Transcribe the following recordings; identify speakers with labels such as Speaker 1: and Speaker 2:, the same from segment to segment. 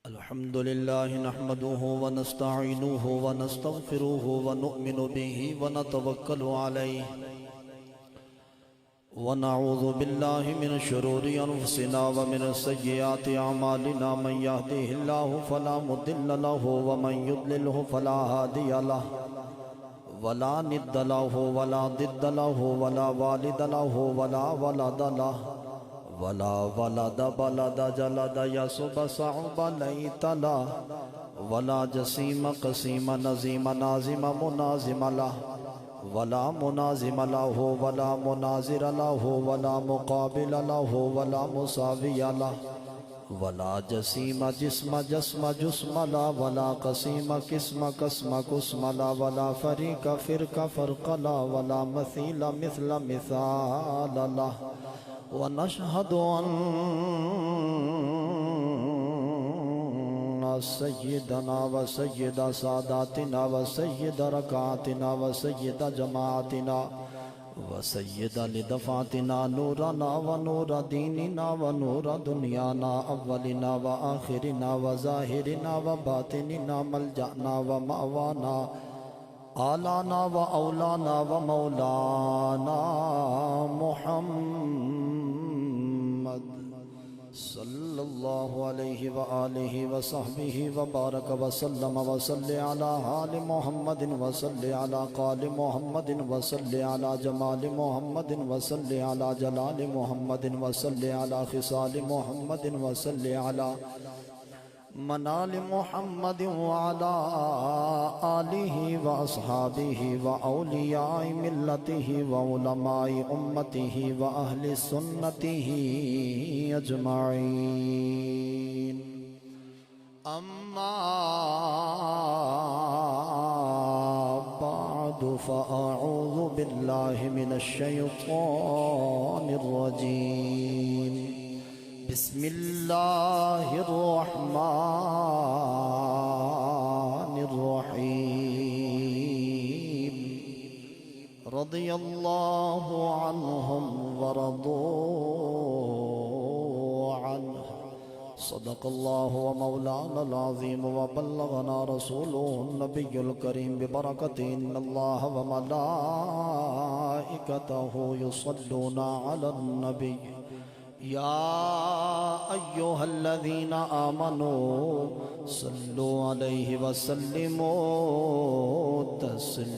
Speaker 1: الحمد لله نحمده ونستعينه ونستغفره ونؤمن به ونتوكل عليه ونعوذ بالله من شرور أنفسنا ومن سيئات أعمالنا من يهده الله فلا مضل له ومن يضلله فلا هادي له ولا ند له ولا ضد له ولا والد له ولا ولد له ولا ولد بلد جلد يسب صعب ليت له ولا جسيم قسيم نزيم نازم منازم له ولا منازم له ولا مناظر له ولا مقابل له ولا مساوي له ولا جسيم جسم جسم جسم لا ولا قسيم قسم قسم قسم لا ولا فريق فرق فرق لا ولا مثيل مثل مثال له ونشهد أن سيدنا وسيد ساداتنا وسيد ركعاتنا وسيد جماعتنا وسيد لدفعتنا نورنا ونور ديننا ونور دنيانا أولنا وآخرنا وظاهرنا وباطننا ملجأنا ومأوانا آلانا وأولانا ومولانا محمد صلی اللہ علیہ وآلہ وصحبہ وبارک وسلم وصلی علی حال محمد وصلی علی قال محمد وصلی علی جمال محمد وصلی علی جلال محمد وصلی علی خصال محمد وصلی علی منال محمد وعلى آلہ واصحابہ واولیاء ملتہ وعلماء امتہ واہل سنتہ اجمعین اما بعد فاعوذ باللہ من الشیطان الرجیم بسم اللہ الرحمن الرحیم رضی اللہ عنہم ورضوا عنہ صدق اللہ ومولانا العظیم وبلغنا رسوله النبی الکریم ببرکت ان اللہ وملائکتہ یصلون علی النبی یا ایہا الذین آمنوا صلوا علیہ وسلموا تسلیما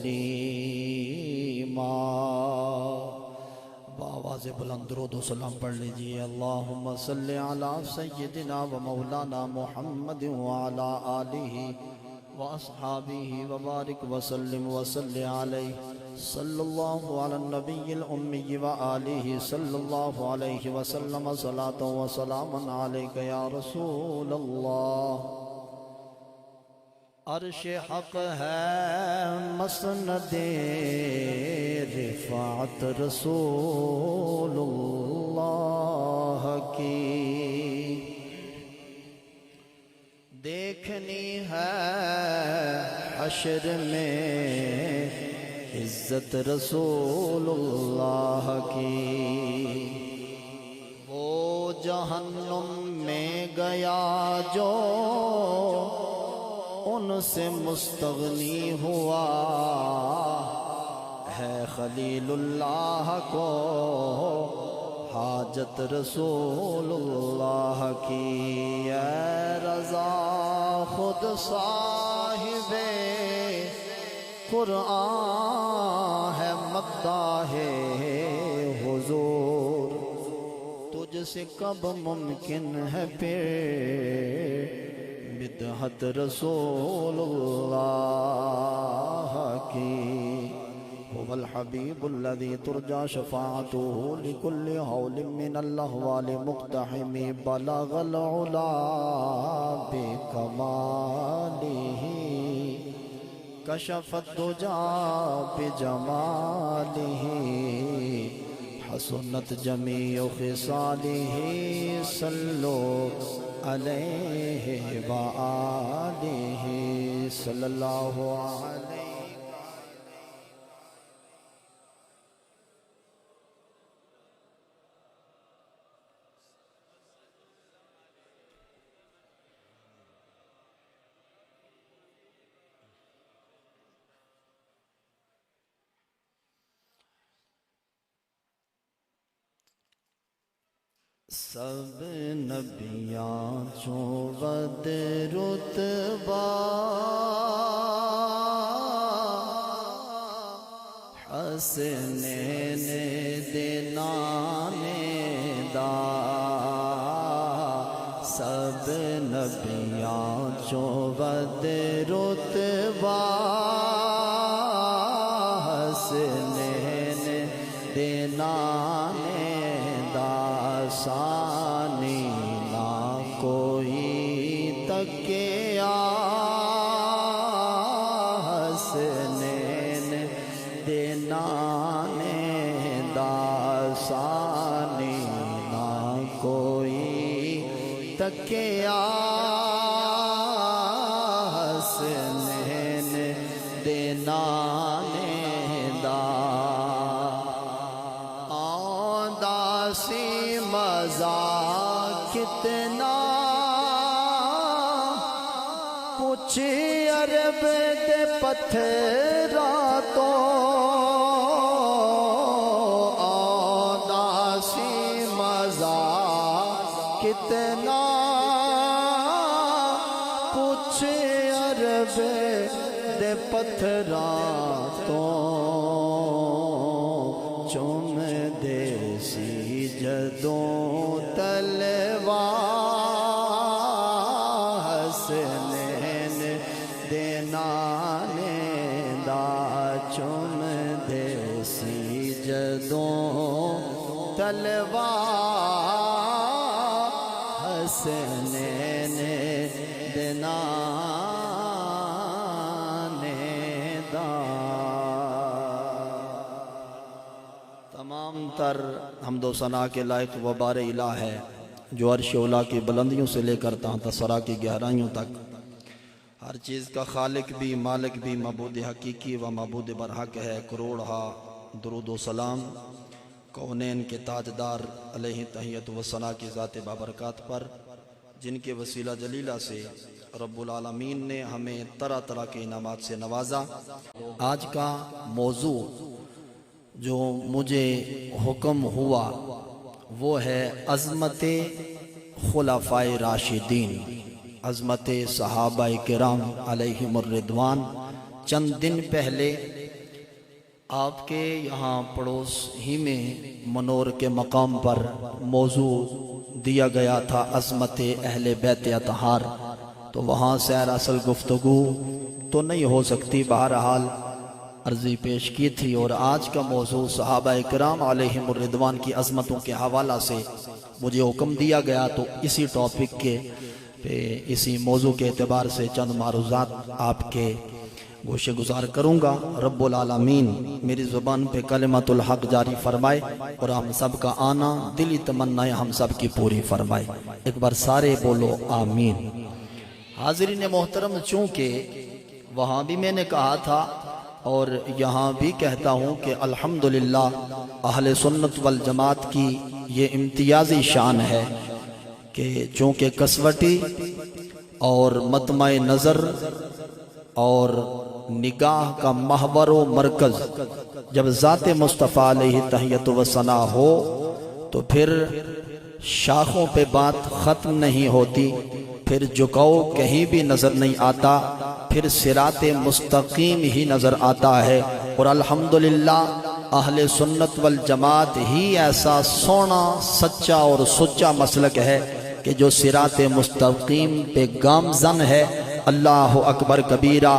Speaker 1: بآواز بلند درود و سلام پڑھ لیجئے اللہم صلی علی سیدنا و مولانا محمد وعلا آلہ واصحابہ وبارک وسلم وصلی علیہ صلی اللہ علی النبی الأمی وآلہ صلی اللہ علیہ وسلم صلاة و سلام علیک یا رسول اللہ عرش حق ہے مسند رفعت رسول اللہ کی دیکھنی ہے حشر میں عزت رسول اللہ کی وہ جہنم میں گیا جو ان سے مستغنی ہوا ہے خلیل اللہ کو حاجت رسول اللہ کی اے رضا خود صاحب قرآن ہے مداح حضور تجھ سے کب ممکن ہے پھر بدعت رسول اللہ کی هو الحبیب الذی ترجى شفاعته لكل حول من الاحوال مقتحم بلغ العلا بکمالہ کشف الدجى بجمالہ حسنت جمیع خصالہ صلو علیہ وآلہ صلی اللہ علیہ سب نبیاں چوں ود رتبہ حسنین دے نانے دا سب نبیاں چوں ود رتبہ حسنین دے نانے دا ثانی نہ کوئی تکیا حسنین دے نانے دا ثانی نہ کوئی تکیا حسنین دے نانے دا سی مزہ کتنا پوچھ عرب دے پتھراں تو آندا سی مزہ کتنا پوچھ عرب دے پتھراں تو چوم دے سی جدوں تلوار حسنین دے نانے دا چوم دے سی جدوں تلوار حسنین دے نانے دا تمام تر حمد و ثنا کے لائق و بار الہ ہے جو عرش اولا کی بلندیوں سے لے کر تحت ثرا کی گہرائیوں تک ہر چیز کا خالق بھی مالک بھی معبود حقیقی و معبود برحق ہے۔ کروڑہا درود و سلام کونین کے تاجدار علیہ تحیت و ثنا کی ذات بابرکات پر جن کے وسیلہ جلیلہ سے رب العالمین نے ہمیں طرح طرح کے انعامات سے نوازا۔ آج کا موضوع جو مجھے حکم ہوا وہ ہے عظمت خلفائے راشدین، عظمت صحابہ کرام علیہم الرضوان۔ چند دن پہلے آپ کے یہاں پڑوس ہی میں منور کے مقام پر موضوع دیا گیا تھا عظمت اہل بیت اطہار، تو وہاں سیر اصل گفتگو تو نہیں ہو سکتی، بہرحال عرضی پیش کی تھی۔ اور آج کا موضوع صحابہ کرام علیہم الرضوان کی عظمتوں کے حوالہ سے مجھے حکم دیا گیا، تو اسی ٹاپک کے اسی موضوع کے اعتبار سے چند معروضات آپ کے گوشے گزار کروں گا۔ رب العالمین میری زبان پہ کلمت الحق جاری فرمائے اور ہم سب کا آنا دلی تمنائیں ہم سب کی پوری فرمائے۔ ایک بار سارے بولو آمین۔ حاضرین محترم، چونکہ وہاں بھی میں نے کہا تھا اور یہاں بھی کہتا ہوں کہ الحمدللہ اہل سنت والجماعت کی یہ امتیازی شان ہے کہ چونکہ کسوٹی اور مطمع نظر اور نگاہ کا محور و مرکز جب ذات مصطفیٰ علیہ تحیت و ثنا ہو تو پھر شاخوں پہ بات ختم نہیں ہوتی، پھر جھکاؤ کہیں بھی نظر نہیں آتا، پھر صراط مستقیم ہی نظر آتا ہے۔ اور الحمدللہ اہل سنت والجماعت ہی ایسا سونا سچا اور سچا مسلک ہے کہ جو صراط مستقیم پہ گامزن ہے۔ اللہ اکبر کبیرہ،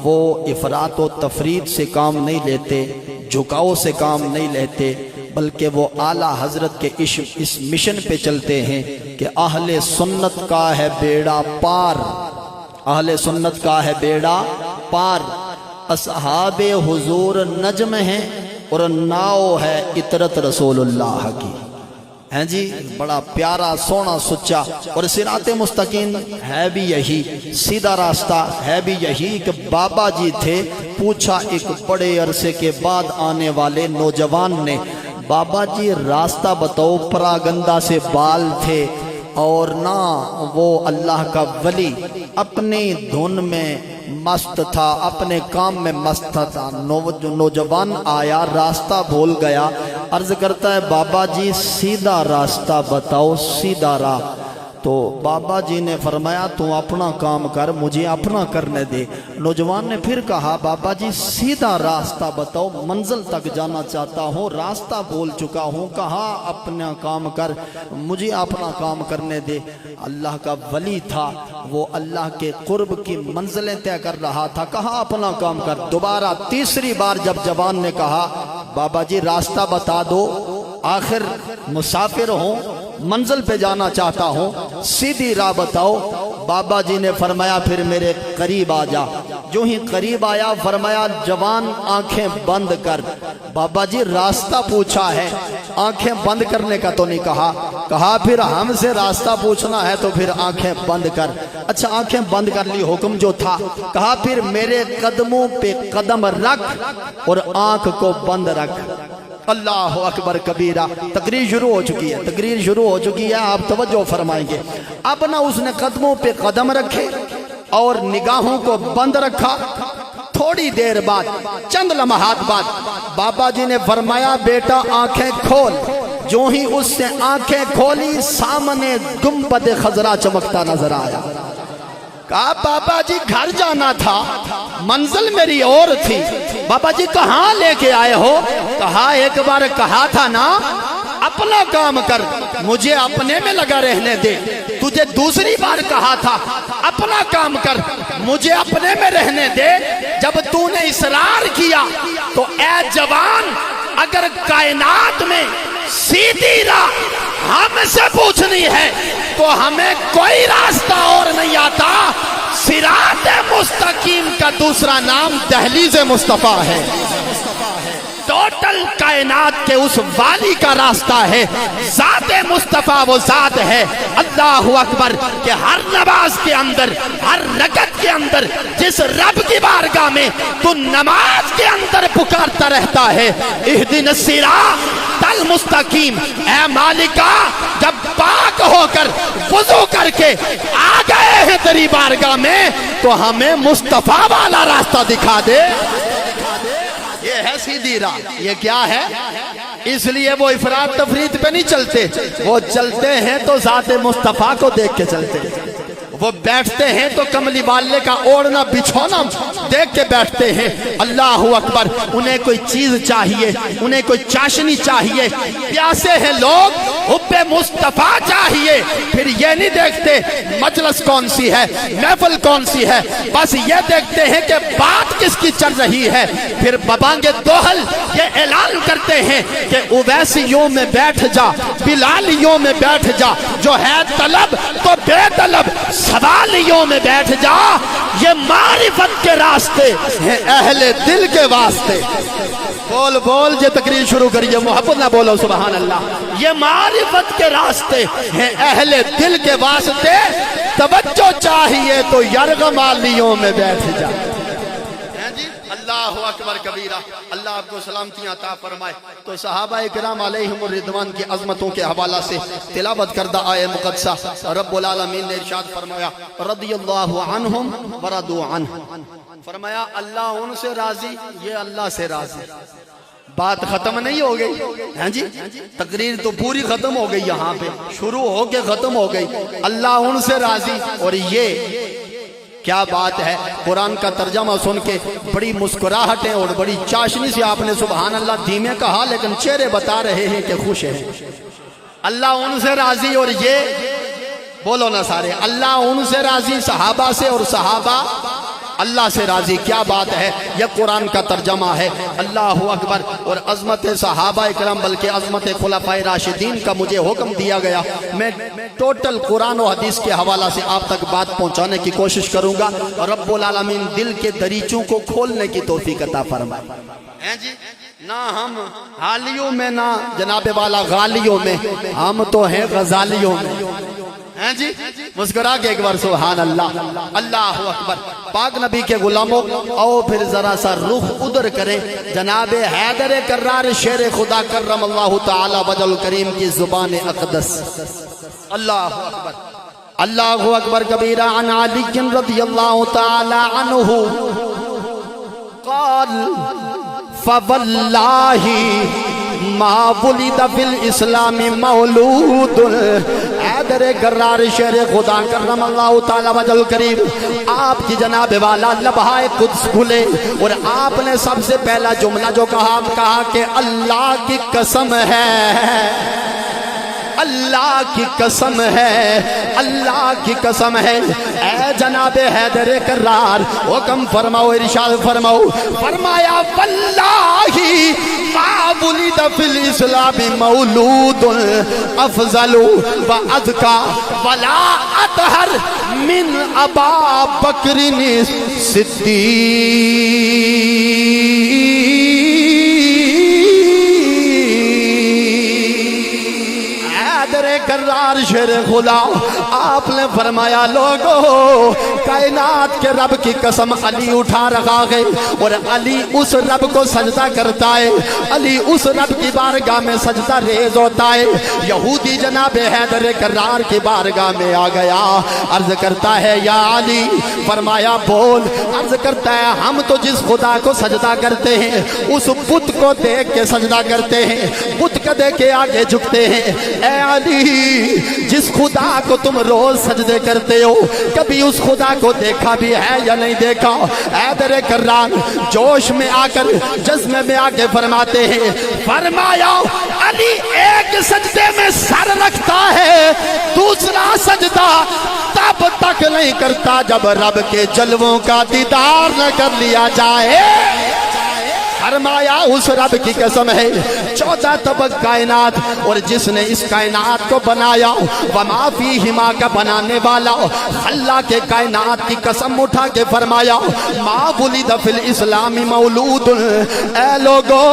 Speaker 1: وہ افراط و تفرید سے کام نہیں لیتے، جھکاؤ سے کام نہیں لیتے، بلکہ وہ اعلیٰ حضرت کے اس مشن پہ چلتے ہیں کہ اہل سنت کا ہے بیڑا پار، اہل سنت کا ہے بیڑا پار۔ اصحاب حضور نجم ہیں اور ناؤ ہے عطرت رسول اللہ کی، ہیں جی، بڑا پیارا سونا سچا۔ اور صراط مستقیم ہے بھی یہی، سیدھا راستہ ہے بھی یہی کہ بابا جی تھے، پوچھا ایک بڑے عرصے کے بعد آنے والے نوجوان نے، بابا جی راستہ بتاؤ، پراگندہ سے بال تھے اور نہ وہ اللہ کا ولی اپنی دھن میں مست تھا، اپنے کام میں مست تھا۔ نوجوان آیا، راستہ بھول گیا، عرض کرتا ہے بابا جی سیدھا راستہ بتاؤ، سیدھا راہ۔ تو بابا جی نے فرمایا تو اپنا کام کر، مجھے اپنا کرنے دے۔ نوجوان نے پھر کہا بابا جی سیدھا راستہ بتاؤ، منزل تک جانا چاہتا ہوں، راستہ بھول چکا ہوں۔ کہا اپنا کام کر، مجھے اپنا کام کرنے دے۔ اللہ کا ولی تھا، وہ اللہ کے قرب کی منزلیں طے کر رہا تھا۔ کہا اپنا کام کر۔ دوبارہ تیسری بار جب جوان نے کہا بابا جی راستہ بتا دو، آخر مسافر ہوں، منزل پہ جانا چاہتا ہوں، سیدھی راہ بتاؤ۔ بابا جی نے فرمایا پھر میرے قریب آ جا۔ جو ہی قریب آیا فرمایا جوان آنکھیں بند کر۔ بابا جی راستہ پوچھا ہے، آنکھیں بند کرنے کا تو نہیں کہا۔ کہا پھر ہم سے راستہ پوچھنا ہے تو پھر آنکھیں بند کر۔ اچھا آنکھیں بند کر لی، حکم جو تھا۔ کہا پھر میرے قدموں پہ قدم رکھ اور آنکھ کو بند رکھ۔ اللہ اکبر کبیرہ۔ تقریر شروع ہو چکی ہے، تقریر شروع ہو چکی ہے، آپ توجہ فرمائیں گے۔ اب نہ اس نے قدموں پہ قدم رکھے اور نگاہوں کو بند رکھا۔ تھوڑی دیر بعد، چند لمحات بعد بابا جی نے فرمایا بیٹا آنکھیں کھول۔ جو ہی اس سے آنکھیں کھولی سامنے گنبد خضرا چمکتا نظر آیا۔ کہا بابا جی گھر جانا تھا، منزل میری اور تھی، بابا جی کہاں لے کے آئے ہو؟ کہا ایک بار کہا تھا نا اپنا کام کر، مجھے اپنے میں لگا رہنے دے۔ تجھے دوسری بار کہا تھا اپنا کام کر، مجھے اپنے میں رہنے دے۔ جب تو نے اصرار کیا تو اے جوان، اگر کائنات میں سیدھی راہ ہم سے پوچھنی ہے تو ہمیں کوئی راستہ اور نہیں آتا۔ صراط مستقیم کا دوسرا نام دہلیز مصطفیٰ ہے۔ ٹوٹل کائنات کے اس والی کا راستہ ہے، ذات مصطفیٰ وہ ذات ہے۔ اللہ اکبر کہ ہر نماز کے اندر، ہر رکعت کے اندر جس رب کی بارگاہ میں تو نماز کے اندر پکارتا رہتا ہے اہدنا الصراط المستقیم، اے مالکا جب پاک ہو کر وضو کر کے آ گئے ہیں تیری بارگاہ میں تو ہمیں مصطفیٰ والا راستہ دکھا دے۔ یہ ہے سیدھی راہ۔ یہ کیا ہے؟ اس لیے وہ افراط تفریط پہ نہیں چلتے، وہ چلتے ہیں تو ذات مصطفیٰ کو دیکھ کے چلتے ہیں۔ وہ بیٹھتے ہیں تو کملی والے کا اوڑھنا بچھونا دیکھ کے بیٹھتے ہیں۔ اللہ اکبر۔ انہیں کوئی چیز چاہیے، انہیں کوئی چاشنی چاہیے، پیاسے ہیں لوگ، حب مصطفیٰ چاہیے۔ پھر یہ نہیں دیکھتے مجلس کون سی ہے، محفل کون سی ہے، بس یہ دیکھتے ہیں کہ بات کس کی چل رہی ہے۔ پھر ببانگ دوحل یہ اعلان کرتے ہیں کہ اویسیوں میں بیٹھ جا، بلالیوں میں بیٹھ جا، جو ہے طلب تو بے طلب سوالیوں میں بیٹھ جا۔ یہ معرفت کے راستے ہیں اہل دل کے واسطے۔ بول بول یہ تقریر شروع کریے، محبت نہ بولو سبحان اللہ۔ یہ معرفت کے راستے ہیں اہل دل کے واسطے، توجہ چاہیے تو یرغمالیوں میں بیٹھ جا۔ اللہ اکبر کبیرہ۔ اللہ آپ کو سلامتیاں عطا فرمائے۔ تو صحابہ کرام علیہم الرضوان کی عظمتوں کے حوالہ سے تلاوت کردہ آیہ مقدسہ رب العالمین نے ارشاد فرمایا رضی اللہ عنہم ورضوا عنہ، فرمایا اللہ ان سے راضی، یہ اللہ سے راضی۔ بات ختم نہیں ہو گئی، ہاں جی تقریر تو پوری ختم ہو گئی، یہاں پہ شروع ہو کے ختم ہو گئی۔ اللہ ان سے راضی، اور یہ کیا بات ہے۔ قرآن کا ترجمہ سن کے بڑی مسکراہٹیں اور بڑی چاشنی سے آپ نے سبحان اللہ دھیمے کہا، لیکن چہرے بتا رہے ہیں کہ خوش ہیں۔ اللہ ان سے راضی، اور یہ بولو نا سارے، اللہ ان سے راضی صحابہ سے، اور صحابہ اللہ سے راضی۔ کیا بات ہے، یہ قرآن کا ترجمہ ہے۔ اللہ اکبر۔ اور عظمت صحابہ اکرام بلکہ عظمت خلفائے راشدین کا مجھے حکم دیا گیا، میں ٹوٹل قرآن و حدیث کے حوالہ سے آپ تک بات پہنچانے کی کوشش کروں گا، اور رب العالمین دل کے دریچوں کو کھولنے کی توفیق عطا فرمائے۔ نہ ہم حالیوں میں، نہ جناب والا غالیوں میں، ہم تو ہیں غزالیوں میں۔ ہیں جی مسکرا کے ایک بار سبحان اللہ۔ اللہ اکبر۔ پاک نبی کے غلاموں، او پھر ذرا سا رخ ادھر کریں جناب حیدر کرار شیر خدا کرم اللہ تعالی وجہ الکریم کی زبان اقدس۔ اللہ اکبر۔ اللہ اکبر کبیرہ عن علی رضی اللہ تعالی عنہ قال فواللہ ما ولد فی الاسلام مولود حیدر کرار شیر خدا کرم اللہ تعالی وجل کریم آپ کی جناب والا لبہائے قدس کھلے اور آپ نے سب سے پہلا جملہ جو کہا کہ اللہ کی قسم ہے، اللہ کی قسم ہے، اللہ کی قسم ہے۔ اے جناب حیدر کرار حکم فرماؤ، ارشاد فرماؤ، فرمایا واللہ ما ولد فی الاسلام مولود افضل و اذکا ولا اطہر من ابا بکر صدیق۔ کرار شیر خدا آپ نے فرمایا لوگو کائنات کے رب کی قسم علی اٹھا رکھا ہے اور علی اس رب کو سجدہ کرتا ہے، علی اس رب کی بارگاہ میں سجدہ ریز ہوتا ہے۔ یہودی جناب حیدر کرار کی بارگاہ میں آ گیا، عرض کرتا ہے یا علی، فرمایا بول، عرض کرتا ہے ہم تو جس خدا کو سجدہ کرتے ہیں اس بت کو دیکھ کے سجدہ کرتے ہیں، بت کو دیکھ کے آگے جھکتے ہیں۔ اے علی، جس خدا کو تم روز سجدے کرتے ہو کبھی اس خدا کو دیکھا بھی ہے یا نہیں دیکھا؟ حیدر کرار جوش میں آ کر جذبے میں آ کے فرماتے ہیں، فرمایا علی ایک سجدے میں سر رکھتا ہے، دوسرا سجدہ تب تک نہیں کرتا جب رب کے جلووں کا دیدار نہ کر لیا جائے۔ فرمایا اس رب کی قسم ہے 14 طبق کائنات اور جس نے اس کائنات کو بنایا وما فیہما کا بنانے والا اللہ کے کائنات کی قسم اٹھا کے فرمایا ما ولد فی الاسلام مولود۔ اے لوگو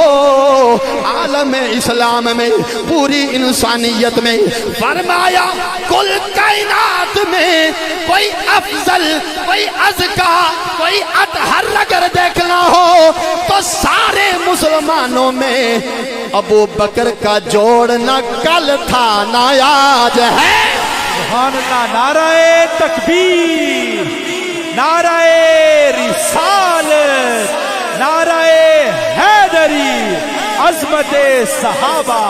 Speaker 1: عالم اسلام میں پوری انسانیت میں فرمایا کل کائنات میں کوئی افضل، کوئی ازکا، کوئی اطہر اگر دیکھنا ہو تو سارے مسلمانوں میں ابو بکر کا جوڑ نہ کل تھا نہ آج ہے۔
Speaker 2: سبحان اللہ، نعرہ تکبیر، نعرہ رسالت، نعرہ حیدری، عظمت صحابہ۔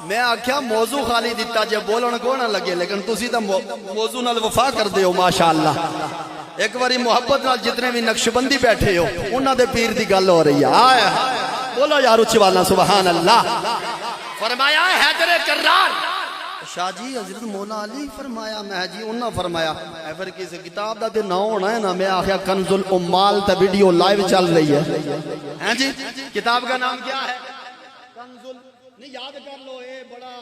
Speaker 1: میں آکھیا موضوع خالی دیتا جے بولن کو نہ لگے لیکن تسی تا موضوع نال وفا کر دے ہو ماشاءاللہ۔ ایک باری محبت نال جتنے بھی نقش بندی بیٹھے ہو انہاں دے پیر دی گل ہو رہی ہے، بولو یار اچھی والا سبحان اللہ۔ فرمایا حیدر کرار شاہ جی حضرت مولا علی فرمایا، میں جی انہاں فرمایا ایفر کسی کتاب دا تے نہ ہونا ہے نا، میں آخیا کنز الامال تا ویڈیو لائیو چل رہی ہے ہیں جی، کتاب کا نام کیا ہے؟ کنز نہیں یاد کر لو، اے بڑا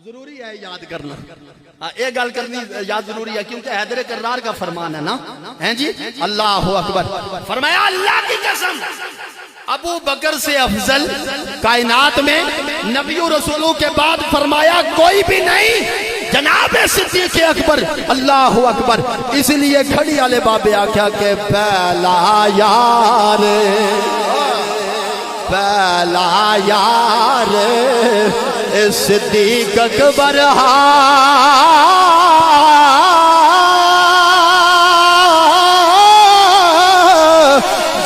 Speaker 1: ضروری ہے یاد کرنا، اے گل کرنی یاد ضروری ہے کیونکہ حیدر کرار کا فرمان ہے نا، ہیں جی۔ اللہ اکبر، فرمایا اللہ کی قسم ابو بکر سے افضل کائنات میں نبی و رسولوں کے بعد فرمایا کوئی بھی نہیں، جناب صدیق اکبر۔ اللہ اکبر، اس لیے کھڑی والے بابے آکھیا کہ پہلا یار، پہلا یار صدیق اکبر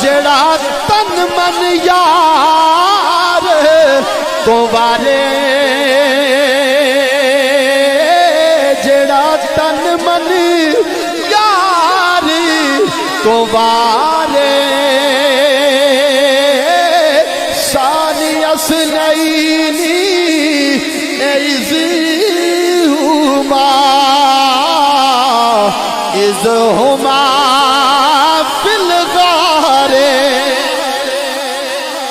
Speaker 1: جڑا تن من یار تو وارے، جڑا تن من یار تو وارے، سنینی اذہما فی الغار۔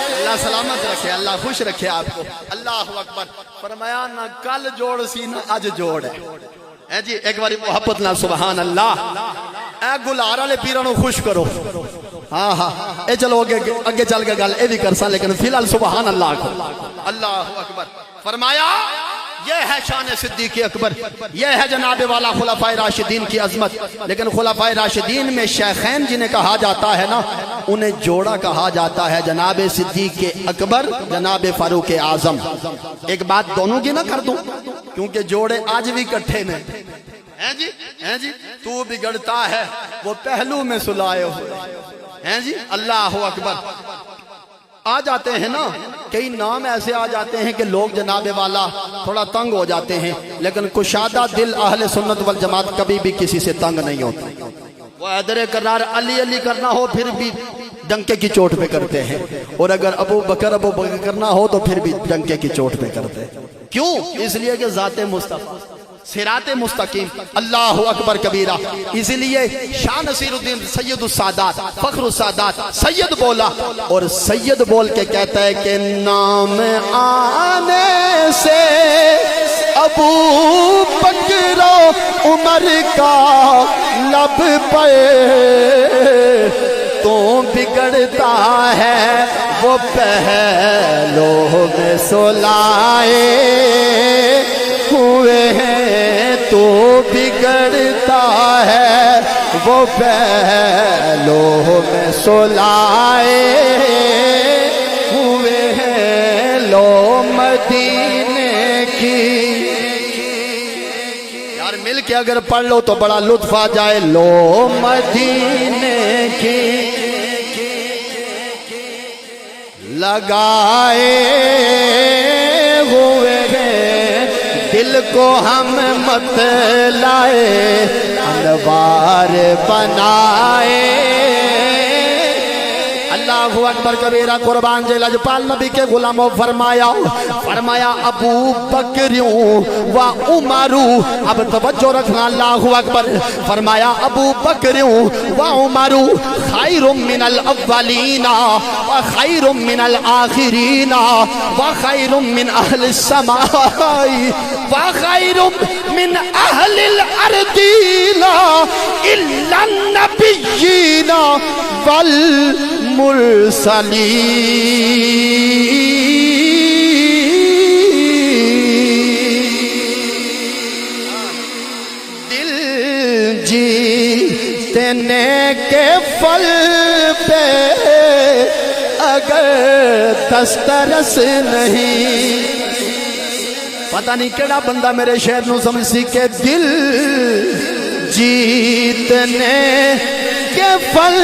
Speaker 1: اللہ سلامت رکھے، اللہ خوش رکھے آپ کو۔ اللہ اکبر، فرمایا نہ کل جوڑ سی نہ اج جوڑ ہے جی۔ ایک باری محبت نہ سبحان اللہ، اے گلار والے پیراں نو خوش کرو۔ ہاں ہاں اے چلو اگے چل کے گل اے بھی کرساں لیکن فی الحال سبحان اللہ کو۔ اللہ اکبر، فرمایا یہ ہے شان صدیق اکبر، یہ ہے جناب والا خلفائے راشدین کی عظمت۔ لیکن خلفائے راشدین میں شیخین جنہیں کہا جاتا ہے نا، انہیں جوڑا کہا جاتا ہے جناب صدیق اکبر، جناب فاروق اعظم۔ ایک بات دونوں کی نہ کر دوں،
Speaker 3: کیونکہ جوڑے آج بھی کٹھے نے ہیں جی تو بگڑتا ہے وہ پہلو میں سلائے ہوئے ہیں جی اللہ اکبر آ جاتے ہیں نا کئی نام ایسے آ جاتے ہیں کہ لوگ جناب والا تھوڑا تنگ ہو جاتے ہیں لیکن کشادہ دل اہل سنت والجماعت کبھی بھی کسی سے تنگ نہیں ہوتا وہ حیدر کرار علی علی کرنا ہو پھر بھی ڈنکے کی چوٹ پہ کرتے ہیں اور اگر ابو بکر کرنا ہو تو پھر بھی ڈنکے کی چوٹ پہ کرتے ہیں کیوں اس لیے کہ ذات مصطفیٰ صراط مستقیم اللہ اکبر کبیرہ اس لیے شاہ نصیر الدین سید السادات فخر السادات سید بولا اور سید بول کے کہتا ہے کہ نام آنے سے ابو بکر و عمر کا لب پہ تو بگڑتا ہے وہ پہلو میں سلائے ہوئے ہیں تو بگڑتا ہے وہ پہلو میں سلائے ہوئے ہیں لو مدینے کی یار مل کے اگر پڑھ لو تو بڑا لطف آ جائے لو مدینے کی لگائے ہوئے ہیں دل کو ہم مت لائے انوار بنائے اللہ اکبر کبیرہ قربان جے لجپال نبی کے غلاموں فرمایا ابو بکریوں و عمرو اب توجہ رکھنا اللہ اکبر فرمایا ابو بکریوں و عمرو خیر من الاولین و خیر من الآخرین و خیر من اہل السماء و خیر من اہل الارضین الا النبیین والمرسلین دل جیتنے کے پھل پہ اگر دسترس نہیں پتہ نہیں کیڑا بندہ میرے شہر نو سمجھ سی کہ دل جیتنے کے پھل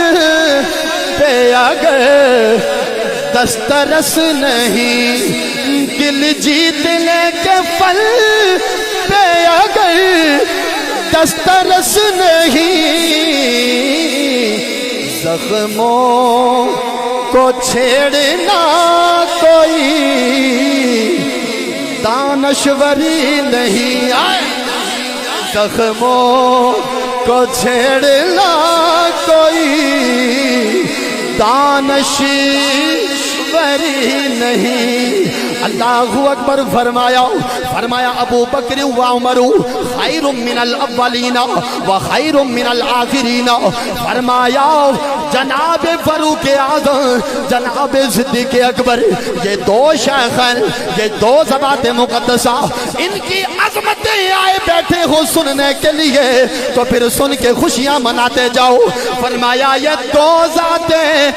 Speaker 3: پہ اگر دسترس نہیں دل جیتنے کے پھل پہ اگر دسترس نہیں زخموں کو چھیڑنا کوئی دانشوری نہیں زخموں کو چھیڑنا کوئی دانشوری نہیں اللہ اکبر فرمایا ابو بکر و عمر خیر من الاولین و خیر من الآخرین فرمایا جناب فاروق اعظم جناب صدیق اکبر یہ دو شیخین یہ دو ذوات مقدسہ ان کی عظمتیں آئے بیٹھے ہو سننے کے لیے تو پھر سن کے خوشیاں مناتے جاؤ فرمایا یہ دو ذاتیں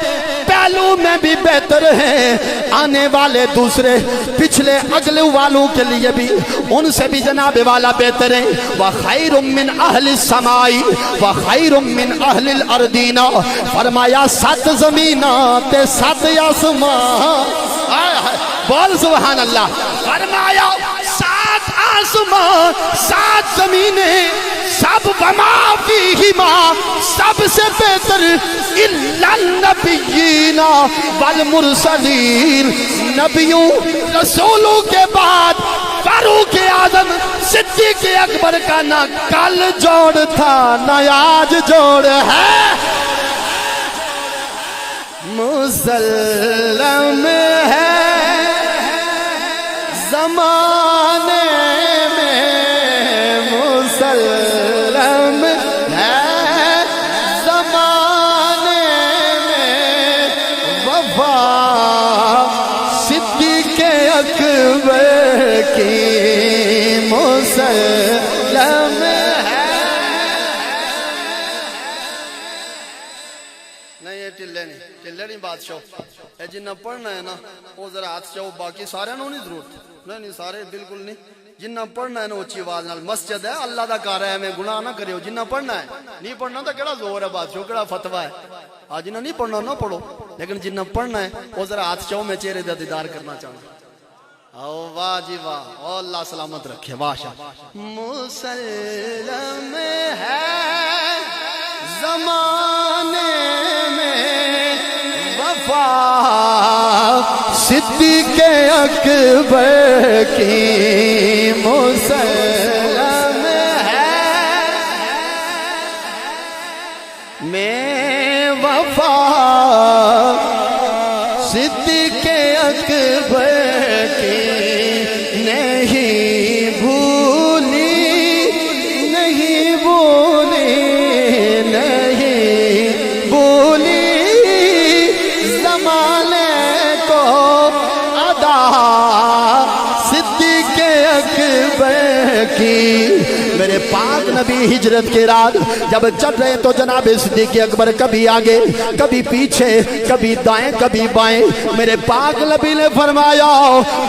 Speaker 3: پہلو میں بھی بہتر ہیں آنے والے دوسرے پچھلے اگلے والوں کے لیے بھی ان سے بھی جناب والا بہتر ہیں وَخَيْرٌ مِّنْ أَهْلِ السَّمَاءِ وَخَيْرٌ مِّنْ أَهْلِ الْأَرْضِينَ فرمایا 7 زمیناں تے 7 آسمان بول سبحان اللہ فرمایا 7 آسمان 7 زمینیں سب وما فیہما سب سے بہتر الا النبیین والمرسلین نبیوں رسولوں کے بعد فاروق اعظم صدیق اکبر کا نہ کل جوڑ تھا نہ آج جوڑ ہے مسلم ہے زمانے میں مسلم ہے زمانے میں وفا صدیق اکبر کی مسلم ہے نہیں یہ ٹلے نہیں بادشاہ جنہ پڑھنا ہے نا وہ ذرا ہاتھ چاہو باقی سارے نو نہیں ضرورت نہیں سارے بالکل نہیں جنہ پڑھنا ہے نا اچھی آواز نال، مسجد ہے اللہ دا گھر ہے، میں گناہ نہ کریو. جنہ پڑھنا ہے، نہیں پڑھنا تو کیڑا زور ہے بادشاہ، کیڑا فتویٰ ہے. آج جنہ نہیں پڑھنا نہ پڑھو، لیکن جنہ پڑھنا ہے وہ ذرا ہاتھ چاہو، میں چہرے دا دیدار کرنا چاہوں. او واہ جی واہ، او اللہ سلامت رکھے. بادشاہ مسلم ہے زمانے میں وفا صدیق اکبر کی، مسلم ہے میں وفا صدیق اکبر کی، نہیں بھولی نہیں بھولی نہیں بھولی زمانے کو ادا صدیق اکبر کی. میرے پاک نبی ہجرت کے رات جب چل رہے تو جناب صدیق اکبر کبھی آگے کبھی پیچھے، کبھی دائیں کبھی بائیں. میرے پاک نبی نے فرمایا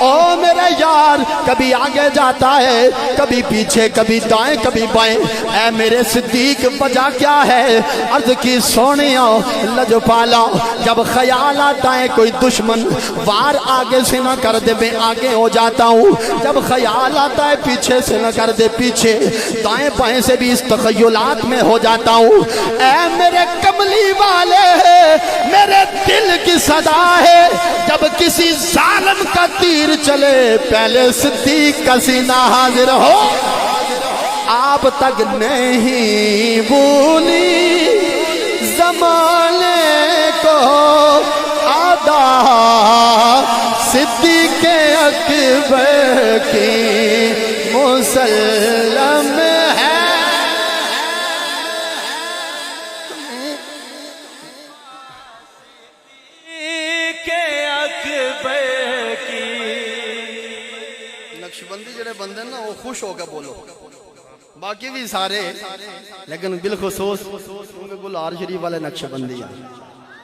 Speaker 3: او میرے یار، کبھی آگے جاتا ہے کبھی پیچھے، کبھی دائیں کبھی بائیں. اے میرے صدیق وجہ کیا ہے؟ عرض کی سونیاں لجپالا، جب خیال آتا ہے کوئی دشمن وار آگے سے نہ کر دے میں آگے ہو جاتا ہوں، جب خیال آتا ہے پیچھے سے نہ کر دے پیچھے، دائیں بائیں سے بھی اس تخیلات میں ہو جاتا ہوں. اے میرے کملی والے، میرے دل کی صدا ہے جب کسی ظالم کا تیر چلے پہلے صدیق کا سینہ حاضر ہو. آپ تک نہیں بھولی زمانے کو ادا صدیق اکبر کی، مسلم ہے. نقشبندی جڑے بندے نا وہ خوش ہو کے بولو، باقی بھی سارے، لیکن بالخصوص کیونکہ گلہار شریف والے نقشبندی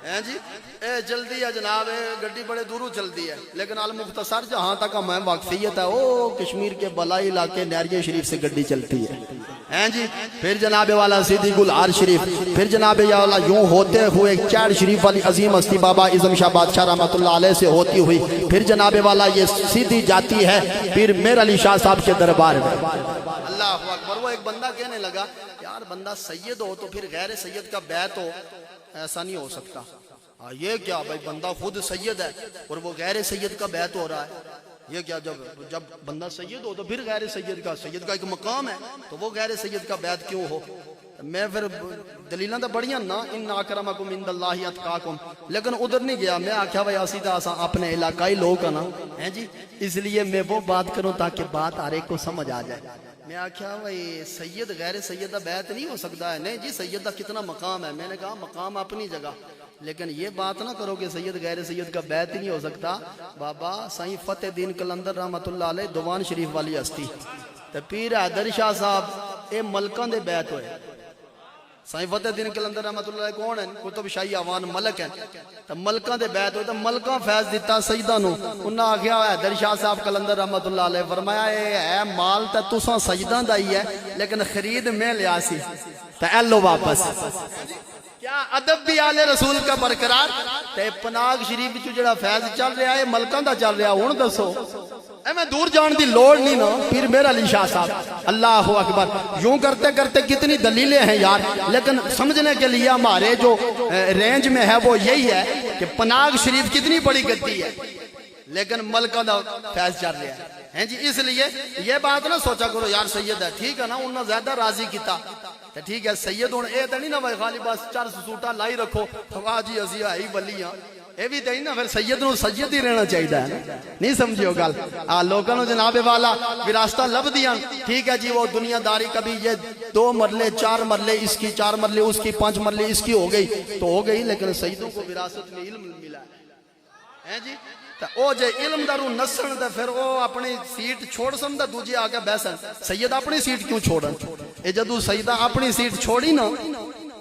Speaker 3: ہیں جی. اے جلدی ہے جناب، گڈی بڑے دوروں چلتی ہے، لیکن المختصر جہاں تک ہمیں واقفیت ہے وہ کشمیر کے بلائی علاقے نیریہ شریف سے گڈی چلتی ہے جی. پھر جناب والا سیدھی گلہار شریف، پھر جناب والا یوں ہوتے ہوئے چیڑ شریف والی عظیم ہستی بابا اعظم شاہ بادشاہ رحمۃ اللہ علیہ سے ہوتی ہوئی پھر جناب والا یہ سیدھی جاتی ہے پھر میر علی شاہ صاحب کے دربار میں. اللہ اکبر. وہ ایک بندہ کہنے لگا یار بندہ سید ہو تو پھر غیر سید کا بیعت ہو، ایسا نہیں ہو سکتا. یہ کیا بھائی، بندہ خود سید ہے اور وہ غیر سید کا بیعت ہو رہا ہے، یہ کیا؟ جب بندہ سید ہو تو پھر غیر سید کا ایک مقام ہے تو وہ غیر سید کا بیعت کیوں ہو؟ میں پھر دلیلاں تو بڑیاں نا، ان اکرمکم عند اللہ اتقاکم، لیکن ادھر نہیں گیا. میں آکھا بھائی اسی طرح اساں اپنے علاقائی لوگ ہیں نا ہیں جی، اس لیے میں وہ بات کروں تاکہ بات ہر ایک کو سمجھ آ جائے. میں آکھا بھائی سید غیر سید کا بیعت نہیں ہو سکتا ہے. نہیں جی، سید کا کتنا مقام ہے. میں نے کہا مقام اپنی جگہ، لیکن یہ بات نہ کرو کہ سید غیر سید کا بیعت ہی نہیں ہو سکتا. بابا سائیں فتح دین قلندر رحمت اللہ علیہ دیوان شریف والی ہستی تے پیر حیدر شاہ صاحب اے ملکاں دے بیعت ہوئے. سائیں فتح دین قلندر رحمت اللہ علیہ کون ہیں؟ کتب شاہی آوان ملک ہیں. تے ملکاں دے بیعت ہوئے تے ملکاں فیض دیتا سیدہ نو. انہاں آکھیا حیدر شاہ صاحب قلندر رحمت اللہ علیہ فرمایا اے مال تے تساں سیداں دا ہی ہے لیکن خرید میں لیا سی تے اے لو واپس. کیا ادب بھی آل رسول کا برقرار. تے پناگ شریف وچ جڑا فیض چل رہا ہے ملکاں دا چل رہا. ہن دسو اے میں دور جان دی لوڑ نہیں نا. پھر میرا علی شاہ صاحب اللہ اکبر. یوں کرتے کرتے کتنی دلیلیں ہیں یار، لیکن سمجھنے کے لیے ہمارے جو رینج میں ہے وہ یہی ہے کہ پناگ شریف کتنی بڑی گدی ہے لیکن ملکہ دا فیض چل رہا ہے جی. اس لیے یہ بات نہ سوچا کرو یار سید ہے ٹھیک ہے نا، انہوں زیادہ راضی کیتا ٹھیک ہے. سید ہوں اے تے نہیں نا بھائی خالی بس چرس سوٹا لائی رکھو واہ جی اسی ہے ولی ہاں، اے بھی تے نا پھر سید نو سید ہی رہنا چاہیے ہے. نہیں سمجھیو گل. لوگوں نے جناب والا وراثتاں لب دیاں ٹھیک ہے جی. وہ دنیا داری کبھی یہ 2 مرلے 4 مرلے اس کی 4 مرلے اس کی 5 مرلے اس کی ہو گئی تو ہو گئی، لیکن سیدوں کو وراثت میں علم ملا ہے جی. او جے علم دارو نسن تے پھر او اپنی سیٹ چھوڑ سمدا دوجے آ کے بیسن. سید اپنی سیٹ کیوں چھوڑن؟ اے جدو سیدہ اپنی سیٹ چھوڑی نا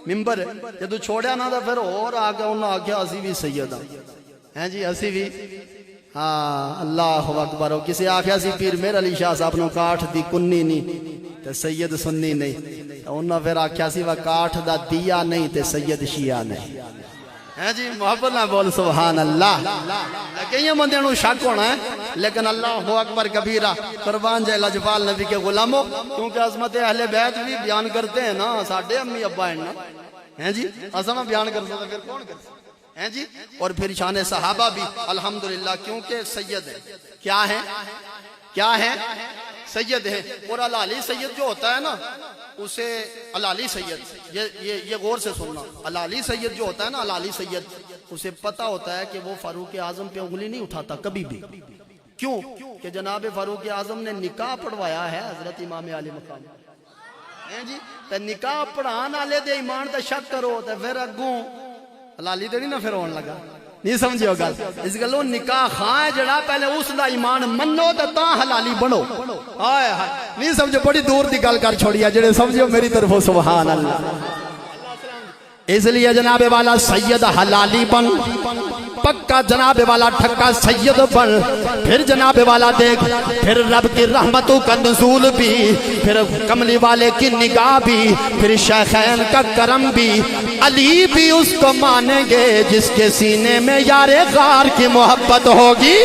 Speaker 3: ممبر جدو چھوڑیا نا تے پھر اور آ کے انہاں آکھیا اسی بھی سید ہیں جی، اسی بھی ہاں اللہ اکبر. کسی آخیا سی پیر میر علی شاہ صاحب نو کاٹھ دی کنی نہیں تے سید سنی نہیں, انہاں پھر آخیا سی وہ کاٹھ دا دیا نہیں تے سید شیعہ نہیں. ہے جی محبت نہ بول سبحان اللہ. کئی بندے نو شک ہونا ہے, لیکن اللہ اکبر کبیرہ. قربان جائے لجپال نبی کے غلاموں, کیونکہ عظمت اہل بیت بھی بیان کرتے ہیں نا ساڈے امی ابا ہیں نا, ہیں جی اساں بیان کر سکتے پھر کون کر سکتا ہیں جی. اور پھر شان صحابہ بھی الحمدللہ, کیونکہ سید ہے. کیا ہے کیا ہے سید ہے. اور علی سید جو ہوتا ہے نا اسے علی سید, یہ غور سے سننا, علی سید جو ہوتا ہے نا علی سید, اسے پتہ ہوتا ہے کہ وہ فاروق اعظم پہ انگلی نہیں اٹھاتا کبھی بھی. کیوں کہ جناب فاروق اعظم نے نکاح پڑھوایا ہے حضرت امام علی مقام ہیں جی. تے نکاح پڑھان والے دے ایمان تے شک کرو تے پھر اگوں حلالی تے نہیں نہ پھر ہون لگا. نہیں سمجھو گل, اس گلوں نکاح خاں ہے جڑا پہلے اس دا ایمان منو تے تاں حلالی بنو. ہائے ہائے نہیں سمجھو, بڑی دور دی گل کر چھوڑیا جڑے سمجھو میری طرفوں سبحان اللہ. اس لیے جناب والا سید حلالی بن, پکا جناب والا ٹھکا سید بن. پھر جناب والا دیکھ, پھر رب کی رحمتوں کا نزول بھی, پھر کملی والے کی نگاہ بھی, پھر شیخین کا کرم بھی. علی بھی اس کو مانیں گے جس کے سینے میں یار غار کی محبت ہوگی.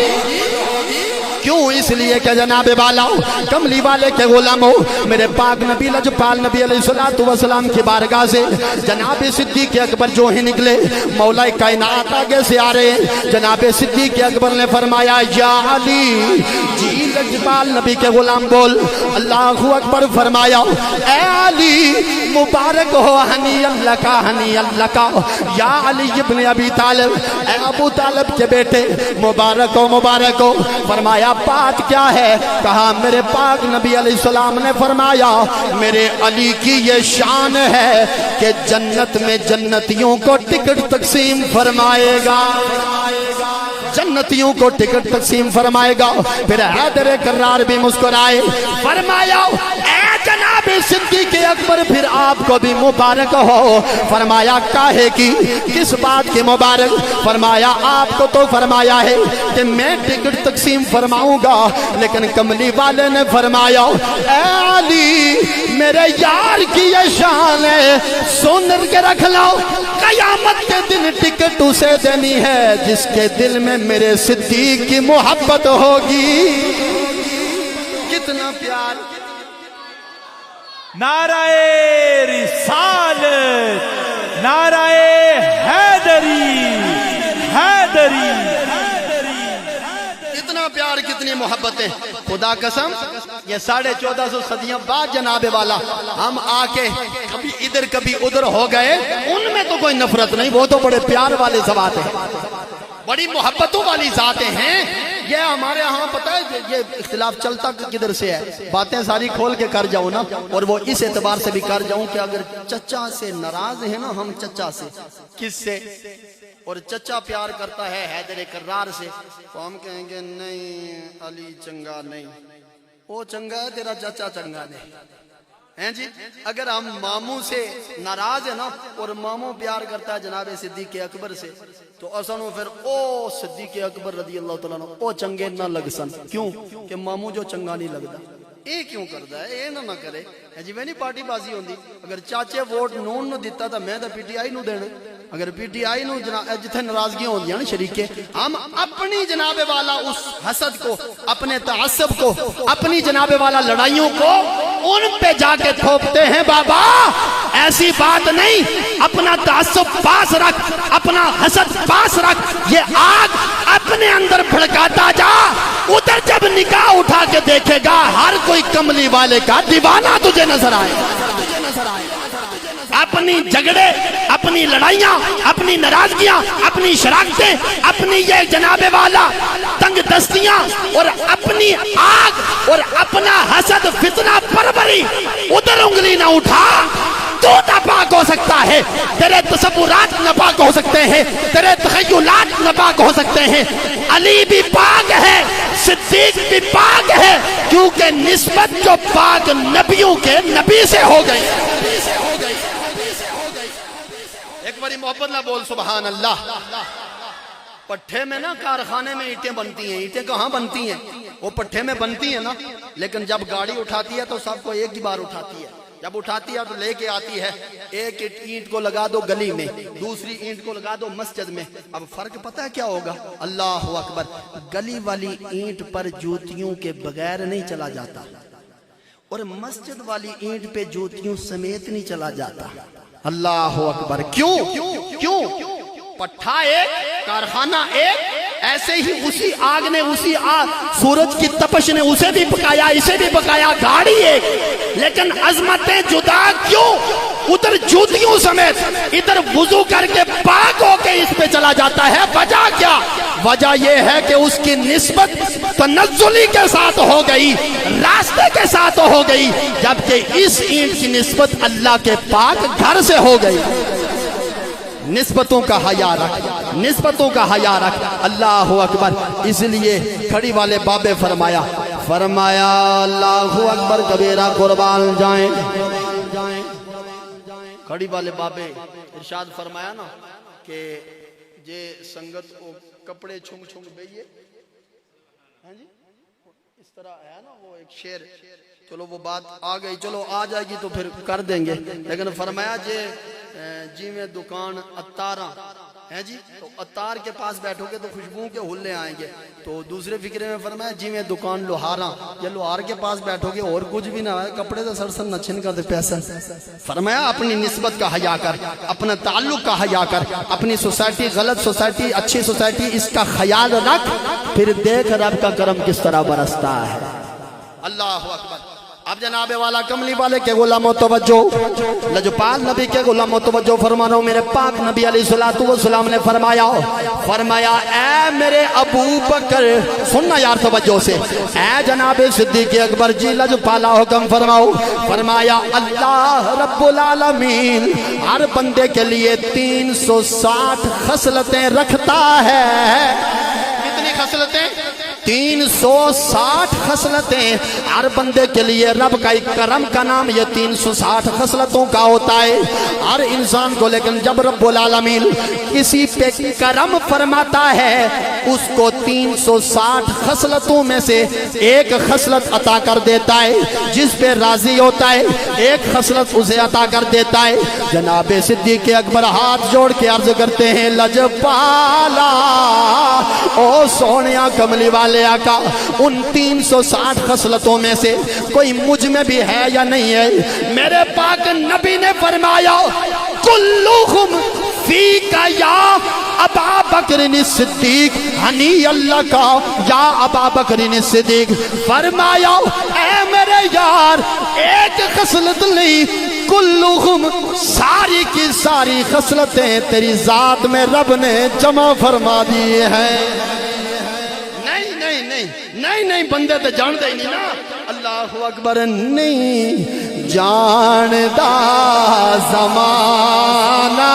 Speaker 3: کیوں؟ اس لیے کہ جناب والا کملی والے کے غلاموں, میرے پاک نبی لجپال نبی علیہ السلام کی بارگاہ سے جناب صدیق اکبر جو ہی نکلے, مولا کائنات آگے سے آ رہے ہیں. جناب صدیق اکبر نے فرمایا یا علی, جی لجپال نبی کے غلام بول اللہ اکبر. فرمایا اے علی مبارک ہو, ہنی اللہ کا ہنی اللہ کا, یا علی ابن ابی طالب, اے ابو طالب کے بیٹے مبارک ہو مبارک ہو. فرمایا بات کیا ہے؟ کہا میرے پاک نبی علیہ السلام نے فرمایا میرے علی کی یہ شان ہے کہ جنت میں جنتیوں کو ٹکٹ تقسیم فرمائے گا, جنتیوں کو ٹکٹ تقسیم فرمائے گا. پھر حیدر کرار بھی مسکرائے, فرمایا اے جناب صدیق اکبر پھر آپ کو بھی مبارک ہو. فرمایا کاہے کی, کس بات کی مبارک؟ فرمایا آپ کو تو فرمایا ہے کہ میں ٹکٹ تقسیم فرماؤں گا, لیکن کملی والے نے فرمایا اے علی میرے یار کی یہ شان ہے, سن کے رکھ لو, قیامت کے دن ٹکٹ اسے دینی ہے جس کے دل میں میرے صدیق کی محبت ہوگی. کتنا پیار. نعرہ رسالت, نعرہ حیدری, حیدری. کتنا پیار, کتنی محبتیں. خدا قسم یہ 1450 صدیاں بعد جناب والا ہم آ کے کبھی ادھر کبھی ادھر ہو گئے, ان میں تو کوئی نفرت نہیں, وہ تو بڑے پیار والے ذات ہیں, بڑی محبتوں والی ذاتیں ہیں. یہ ہمارے ہاں پتہ ہے یہ اختلاف چلتا کدھر سے ہے, باتیں ساری کھول کے کر جاؤں نا, اور وہ اس اعتبار سے بھی کر جاؤں کہ اگر چچا سے ناراض ہیں نا ہم, چچا سے کس سے, اور چچا پیار کرتا ہے حیدر کرار سے, تو ہم کہیں گے نہیں علی چنگا نہیں, وہ چنگا ہے تیرا چچا چنگا نہیں. ہیں جی اگر ہم ماموں سے ناراض ہیں نا اور ماموں پیار کرتا ہے جناب صدیق اکبر سے, تو اسنو پھر او صدیق اکبر رضی اللہ تعالیٰ عنہ او چنگے نہ لگ سن. کیوں کہ ماموں جو چنگا نہیں لگتا, اے کیوں کرتا ہے, اے نہ کرے. جی میں نہیں پارٹی بازی ہوندی, اگر چاچے ووٹ نون نو دیتا تا میں تا پی ٹی آئی نو دینے, اگر پی ٹی آئی نو جتھے ناراضگیاں ہوندیاں نا شریکے, ہم اپنی جناب والا اس حسد کو, اپنے تعصب کو, اپنی جناب والا لڑائیوں کو ان پہ جا کے تھوپتے ہیں. بابا ایسی بات نہیں, اپنا تعصب پاس رکھ, اپنا حسد پاس رکھ, یہ آگ اپنے اندر بھڑکاتا جا. ادھر جب نکاح اٹھا کے دیکھے گا ہر کوئی کملی والے کا دیوانہ تجھے نظر آئے. اپنی جھگڑے, اپنی لڑائیاں, اپنی ناراضگیاں, اپنی شراکتیں, اپنی یہ جناب والا تنگ دستیاں, اور اپنی آگ اور اپنا حسد فتنہ پروری, ادھر انگلی نہ اٹھا. تو ناپاک ہو سکتا ہے, تیرے تصورات ناپاک ہو سکتے ہیں, تیرے تخیلات ناپاک ہو سکتے ہیں. علی بھی پاک ہے, صدیق بھی پاک ہے, کیونکہ نسبت جو پاک نبیوں کے نبی سے ہو گئی. ایک باری محبت نہ بول سبحان اللہ. پٹھے میں نا کارخانے میں اینٹیں بنتی ہیں. اینٹیں کہاں بنتی ہیں؟ وہ پٹھے میں بنتی ہیں نا. لیکن جب گاڑی اٹھاتی ہے تو سب کو ایک ہی بار اٹھاتی ہے. جب اٹھاتی ہے تو لے کے آتی ہے. ایک اینٹ کو لگا دو گلی میں, دوسری اینٹ کو لگا دو مسجد میں. اب فرق پتہ ہے کیا ہوگا؟ اللہ اکبر. گلی والی اینٹ پر جوتیوں کے بغیر نہیں چلا جاتا, اور مسجد والی اینٹ پہ جوتیوں سمیت نہیں چلا جاتا. اللہ اکبر. کیوں؟ پٹھا ایک, کارخانہ ایک. ایسے ہی اسی آگ نے, اسی آگ سورج کی تپش نے اسے بھی پکایا, اسے بھی پکایا. گاڑی ایک, لیکن عظمتیں جدا. کیوں؟ ادھر جوتیوں سمیت, ادھر وضو کر کے پاک ہو کے اس پہ چلا جاتا ہے. وجہ کیا؟ وجہ یہ ہے کہ اس کی نسبت تنزلی کے ساتھ ہو گئی, راستے کے ساتھ ہو گئی, جبکہ اس اینٹ کی نسبت اللہ کے پاک گھر سے ہو گئی. نسبتوں کا حیا رکھ, نسبتوں کا حیا رکھ. اللہ اکبر. اس لیے کھڑی والے بابے فرمایا اللہ اکبر کبیرہ قربان جائیں. کھڑی والے بابے ارشاد فرمایا نا کہ جے سنگت کو کپڑے چھنگ چھنگ بھئیے, ہاں جی اس طرح ہے نا وہ ایک شعر. چلو وہ بات آ گئی, چلو آ جائے گی تو پھر کر دیں گے. لیکن فرمایا جی میں دکان اتاراں ہے جی, تو اتار کے پاس بیٹھو گے تو خوشبو کے حلے آئیں گے. تو دوسرے فکرے میں فرمایا جی میں دکان لوہاراں, یا لوہار کے پاس بیٹھو گے اور کچھ بھی نہ ہے, کپڑے تو سرسن نہ چھن کر دے پیسہ. فرمایا اپنی نسبت کا حیا کر, اپنا تعلق کا حیا کر. اپنی سوسائٹی غلط سوسائٹی, اچھی سوسائٹی, اس کا خیال رکھ, پھر دیکھ رب کا کرم کس طرح برستا ہے. اللہ اکبر. اب جناب والا کملی والے کے غلاموں توجہ, لجپال نبی کے غلاموں توجہ فرمانا. میرے پاک نبی علیہ السلام نے فرمایا اے میرے ابو بکر, سننا یار توجہ سے, اے جناب صدیق اکبر جی لجپالا حکم فرماؤ. فرمایا اللہ رب العالمین ہر بندے کے لیے 360 خصلتیں رکھتا ہے. کتنی خصلتیں؟ 360 خصلتیں ہر بندے کے لیے. رب کا ایک کرم کا نام یہ 360 خصلتوں کا ہوتا ہے ہر انسان کو. لیکن جب رب العالمین کسی پہ کرم فرماتا ہے اس کو 360 خصلتوں میں سے ایک خصلت عطا کر دیتا ہے. جس پہ راضی ہوتا ہے ایک خصلت اسے عطا کر دیتا ہے. جناب صدیق اکبر ہاتھ جوڑ کے عرض کرتے ہیں لجپالا او سونیا کملی والے آقا, ان 360 خصلتوں میں سے کوئی مجھ میں بھی ہے یا نہیں ہے؟ میرے پاک نبی نے فرمایا کلہم فیکا یا ابا بکر صدیق, ہنی اللہ کا یا ابا بکر صدیق. فرمایا اے میرے یار ایک خصلت نہیں, کلہم ساری کی ساری خصلتیں تیری ذات میں رب نے جمع فرما دی ہیں. نہیں بندے تو جانتے ہی نہیں نا. اللہ اکبر. نہیں جانتا زمانہ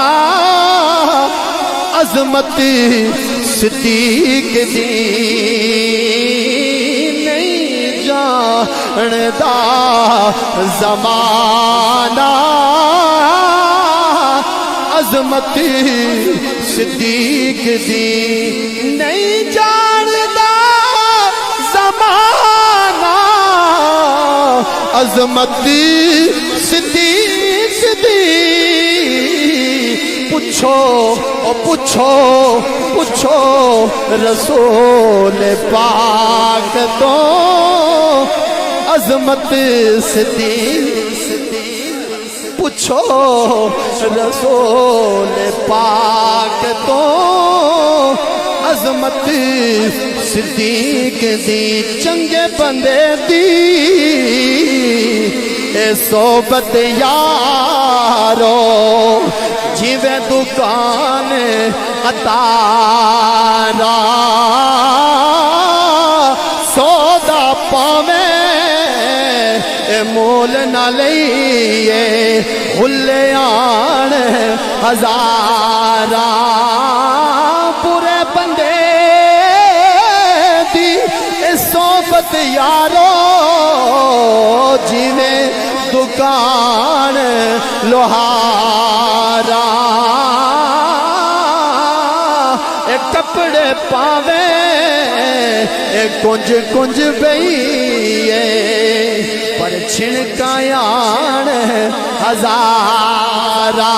Speaker 3: عظمت صدیق دی, نہیں جانتا زمانہ عظمت صدیق دی, نہیں جانتا زمانہ عظمت صدیق دی. پوچھو رسول پاک تو عظمت صدیق. پوچھو رسول پاک تو عظمت صدیق دی. چنگے بندے دی اے صحبت یارو جیویں دکان اتارا, سودا پاویں مول نہ لئیے خلیان ہزارا. پورے بندے دی صحبت یارو جیویں دکان لوہارا. ایک کپڑے پاوے کنج کنج بئیے پر چھنکایان ہزارہ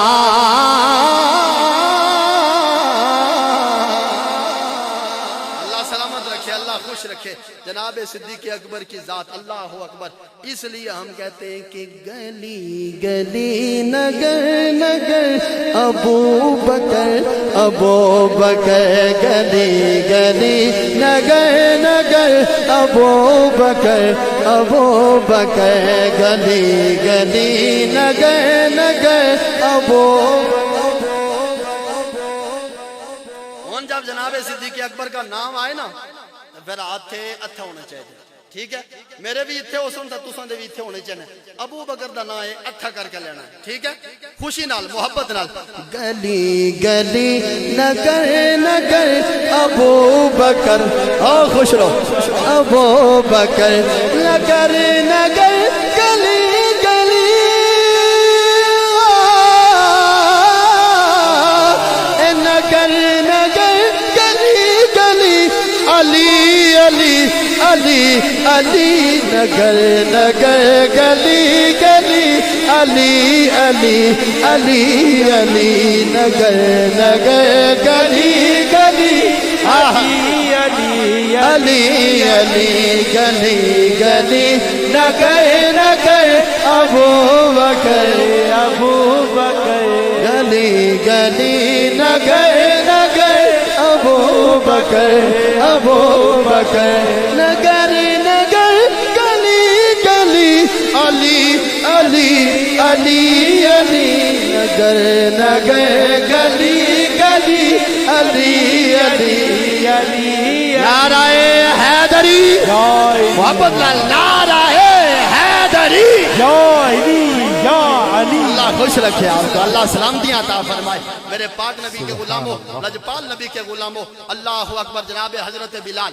Speaker 3: خوش رکھے جناب صدیق اکبر کی ذات اللہ اکبر. اس لیے ہم کہتے ہیں کہ گلی گلی نگر نگر ابو بکر گلی گلی نگر نگر ابو بکر گلی گلی نگر نگر ابو. جب جناب صدیق اکبر کا نام آئے نا پھر ہاتھ اتھے ہونے چاہیے. ٹھیک ہے میرے بھی اتھے ہو سن تساں دے بھی اتھے ہونے چاہیے. ابو بکر دا نام ہے اتھا کر کے لینا ہے. ٹھیک ہے خوشی نال محبت نال. گلی گلی نگر نگر ابو بکر خوش رہو ابو بکر نگر نگر گلی گلی نگر نگر گلی گلی علی علی علی علی نگر نگر گلی گلی علی علی علی علی نگر نگر گلی گلی علی علی علی گلی گلی نگر نگر ابو بکر گلی گلی نگر نگر ابو بکر نگر نگر گلی گلی علی علی علی علی نگر نگر گلی گلی علی علی علی. نعرہ حیدری محبت نعرہ حیدری اللہ خوش رکھے آپ کو. اللہ سلامتیاں عطا فرمائے. میرے پاک نبی کے غلاموں لجپال نبی کے غلاموں اللہ اکبر. جناب حضرت بلال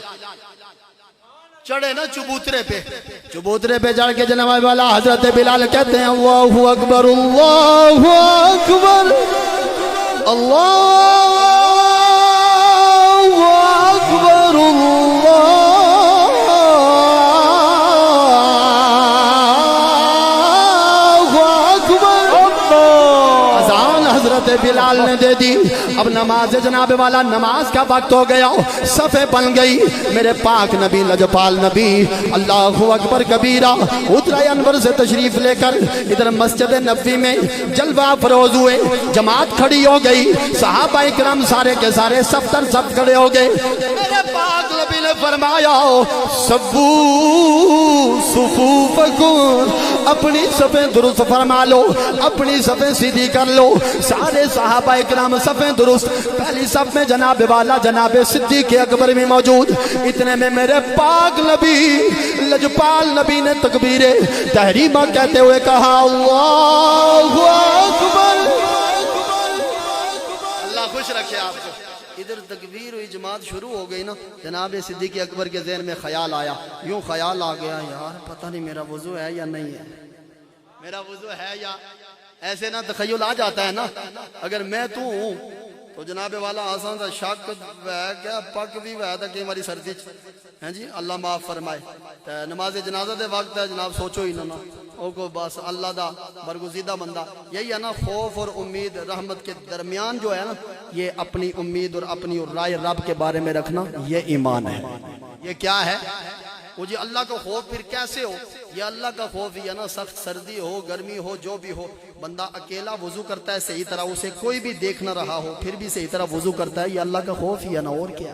Speaker 3: چڑھے نا چبوترے پہ چڑھ کے جناب والا حضرت بلال کہتے ہیں اللہ اکبر اللہ اکبر اللہ اکبر حضرت بلال نے دے دی. اب نماز جناب والا نماز کا وقت ہو گیا. صفیں بن گئی. میرے پاک نبی لجپال نبی اللہ اکبر کبیرہ اترے انور سے تشریف لے کر ادھر مسجد نبوی میں جلوہ فروز ہوئے. جماعت کھڑی ہو گئی. صحابہ اکرام سارے کے سارے صف در صف کھڑے ہو گئے. میرے پاک نبی نے فرمایا سبو صفوفکم اپنی صفیں درست فرما لو اپنی صفیں سیدھی کر لو. سارے صحابہ اکرام صفیں درست. پہلی صف میں جناب والا جناب صدیق اکبر بھی موجود. اتنے میں میرے پاک نبی لجپال نبی نے تکبیر تحریمہ کہتے ہوئے کہا اللہ اکبر. اللہ خوش رکھے آپ کو. ادھر تکبیر ہوئی جماعت شروع ہو گئی نا. جناب صدیق اکبر کے ذہن میں خیال آیا. یوں خیال آ گیا یار پتہ نہیں میرا وضو ہے یا نہیں ہے. میرا وضو ہے یا ایسے نا تخیل آ جاتا ہے نا. اگر میں تو ہوں تو جناب والا آسان تھا شک ہے کیا پک بھی ہے تھا کہ ہماری سردی ہیں جی اللہ معاف فرمائے. نماز جنازہ دے وقت ہے جناب سوچو ہی نا او کو بس اللہ دا برگزیدہ بندہ. یہی ہے نا خوف اور امید رحمت کے درمیان جو ہے نا یہ اپنی امید اور اپنی رائے رب کے بارے میں رکھنا یہ ایمان ہے. یہ کیا ہے وہ جی اللہ کا خوف پھر کیسے ہو. یہ اللہ کا خوف ہی ہے نا سخت سردی ہو گرمی ہو جو بھی ہو بندہ اکیلا وضو کرتا ہے صحیح طرح اسے کوئی بھی دیکھ نہ رہا ہو پھر بھی صحیح طرح وضو کرتا ہے. یہ اللہ کا خوف ہی ہے نا اور کیا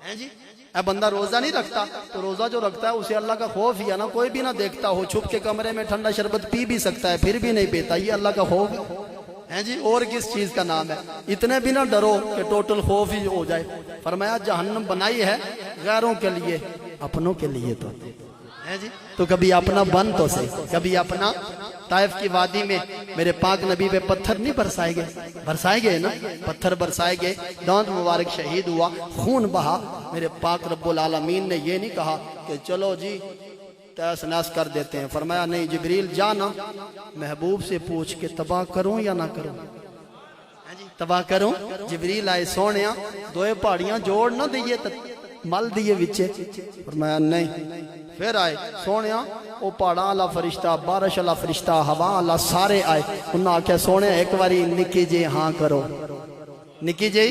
Speaker 3: ہے جی. اے بندہ روزہ نہیں رکھتا تو روزہ جو رکھتا ہے اسے اللہ کا خوف ہی ہے نا. کوئی بھی نہ دیکھتا ہو چھپ کے کمرے میں ٹھنڈا شربت پی بھی سکتا ہے پھر بھی نہیں پیتا. یہ اللہ کا خوف ہے جی. اور کس چیز کا نام ہے. اتنے بھی نہ ڈرو کہ ٹوٹل خوف ہی ہو جائے. فرمایا جہنم بنائی ہے غیروں کے لیے اپنوں کے لیے تو ہے جی. تو کبھی اپنا بن تو سے کبھی اپنا. طائف کی وادی میں میرے پاک نبی پہ پتھر نہیں برسائے گئے نا. پتھر برسائے گئے. دانت مبارک شہید ہوا خون بہا. میرے پاک رب العالمین نے یہ نہیں کہا کہ چلو جی تیس نیس کر دیتے ہیں. فرمایا نہیں جبریل جانا محبوب سے پوچھ کے تباہ کروں یا نہ کروں. تباہ کروں جبریل آئے سونیا دوئے پہاڑیاں جوڑ نہ دیئے مل دیئے وچے فرمایا نہیں پھر آئے سونیا او پہاڑاں والا فرشتہ بارش والا فرشتہ ہوا والا سارے آئے انہاں آکھیا سونیا ایک واری نکی جی ہاں کرو نکی جی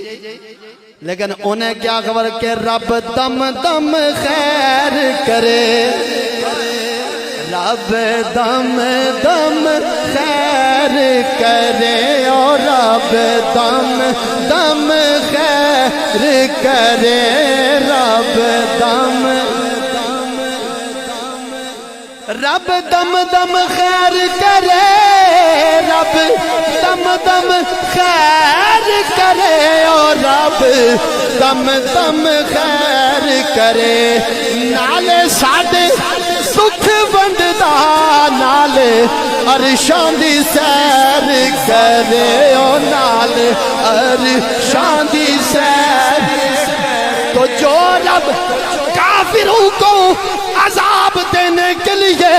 Speaker 3: لیکن انہیں کیا خبر کہ رب دم دم خیر کرے رب دم دم خیر کرے اور رب دم دم خیر کرے رب دم رب دم دم خیر کرے رب دم دم خیر کرے اور رب دم دم خیر کرے نالے ساڈے سکھ ونڈدا نالے عرشاں دی سیر کرے اور نالے عرشاں دی سیر تو جو رب کافروں کو عذاب دینے کے لیے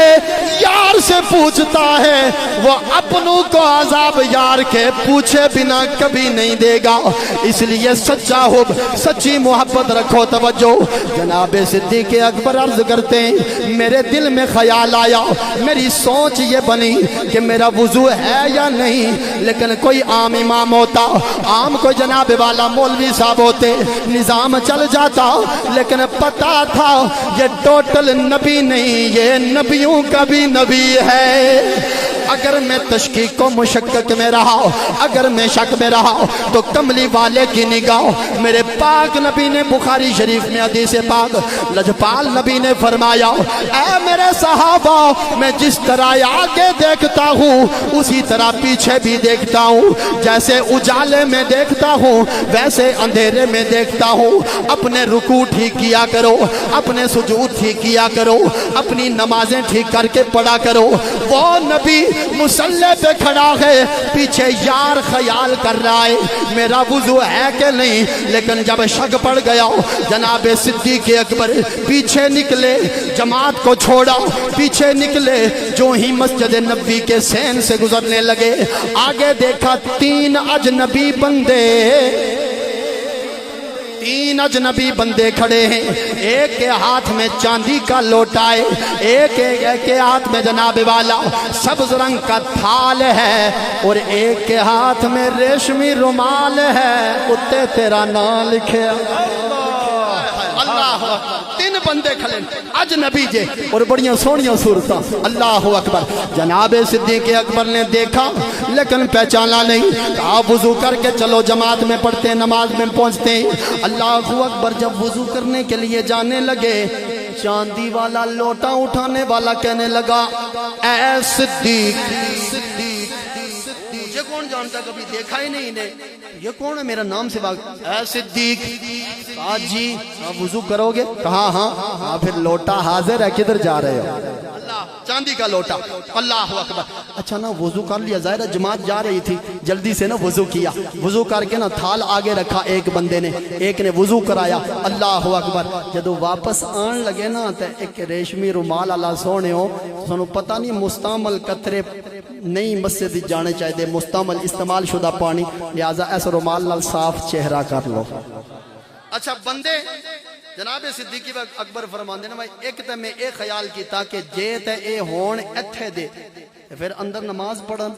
Speaker 3: یار سے پوچھتا ہے وہ اپنوں کو عذاب یار کے پوچھے بنا کبھی نہیں دے گا اس لیے سچا حب سچی محبت رکھو توجہ جناب صدیق اکبر عرض کرتے ہیں میرے دل میں خیال آیا میری سوچ یہ بنی کہ میرا وضو ہے یا نہیں لیکن کوئی عام امام ہوتا عام کوئی جناب والا مولوی صاحب ہوتے نظام چل جاتا لیکن پتا تھا یہ ٹوٹل نبی نہیں یہ نبیوں کا بھی نبی ہے اگر میں تشکیک و مشکک میں رہا اگر میں شک میں رہا تو کملی والے کی نگاہ میرے پاک نبی نے بخاری شریف میں حدیث پاک لجپال نبی نے فرمایا اے میرے صحابہ میں جس طرح آگے دیکھتا ہوں اسی طرح پیچھے بھی دیکھتا ہوں جیسے اجالے میں دیکھتا ہوں ویسے اندھیرے میں دیکھتا ہوں اپنے رکوع ٹھیک کیا کرو اپنے سجود ٹھیک کیا کرو اپنی نمازیں ٹھیک کر کے پڑھا کرو وہ نبی مصلی پہ کھڑا ہے پیچھے یار خیال کر رہا ہے میرا وضو ہے کہ نہیں لیکن جب شک پڑ گیا جناب صدیق اکبر پیچھے نکلے جماعت کو چھوڑا پیچھے نکلے جو ہی مسجد نبوی کے سین سے گزرنے لگے آگے دیکھا تین اجنبی اجنبی بندے کھڑے ہیں ایک کے ہاتھ میں چاندی کا لوٹا ہے ایک کے ہاتھ میں جناب والا سبز رنگ کا تھال ہے اور ایک کے ہاتھ میں ریشمی رومال ہے اتے تیرا نام لکھے اللہ تین بندے کھڑے اجنبی جے اور بڑیاں سونیاں صورتاں اللہ اکبر جناب صدیق اکبر نے دیکھا لیکن پہچانا نہیں کہا وضو کر کے چلو جماعت میں پڑھتے ہیں نماز میں پہنچتے ہیں اللہ اکبر جب وضو کرنے کے لیے جانے لگے چاندی والا لوٹا اٹھانے والا کہنے لگا اے صدیق مجھے کون جانتا کبھی دیکھا ہی نہیں انہیں یہ کون ہے میرا نام سے اے صدیق کہا جی وضو کرو گے کہا ہاں پھر لوٹا حاضر ہے کدھر جا رہے ہو اللہ چاندی کا لوٹا اللہ اکبر اچھا نا وضو کر لیا ظاہر جماعت جا رہی تھی جلدی سے نا وضو کیا وضو کر کے نا تھال آگے رکھا ایک بندے نے ایک نے وضو کرایا اللہ اکبر جدو واپس آن لگے نا تے ایک ریشمی رومال اللہ سونے ہو سنو پتہ نہیں مستعمل قطرے نہیں مسجد جانے چاہیے مستعمل استعمال شدہ پانی لہذا ایسا رومال نال صاف چہرہ کر لو اچھا بندے جناب صدیقی اکبر فرماندے نا بھائی ایک تے میں ایک خیال کیتا کہ جے تے اے ہون ایتھے دے پھر اندر نماز پڑھن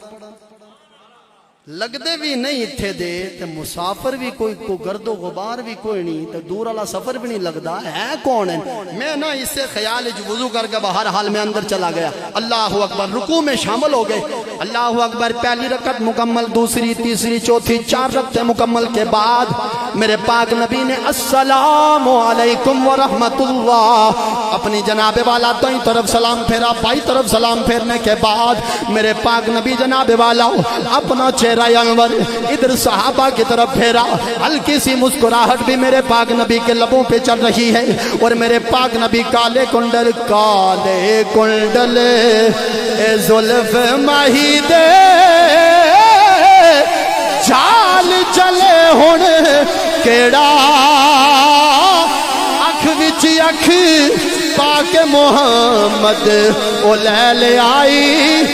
Speaker 3: لگدے بھی نہیں اتھے دے تے مسافر بھی کوئی گرد و غبار بھی کوئی نہیں تے دور والا سفر بھی نہیں لگدا ہے کون ہے میں نا اس سے خیال وضو کر کے باہر حال میں اندر چلا گیا اللہ اکبر رکوع میں شامل ہو گئے اللہ اکبر پہلی رکعت مکمل دوسری تیسری چوتھی 4 رکعتیں مکمل کے بعد میرے پاک نبی نے السلام علیکم ورحمت اللہ اپنی جناب والا دائیں طرف سلام پھیرا بائیں طرف سلام پھیرنے کے بعد میرے پاک نبی جناب والا اپنا چہرہ انور ادھر صحابہ کی طرف پھیرا ہلکی سی مسکراہٹ بھی میرے پاک نبی کے لبوں پہ چل رہی ہے اور میرے پاک نبی کالے کنڈل زلف ماہی دے جال چلے ہون کیڑا اکھ وچ اکھ پاک محمد او لے لے آئی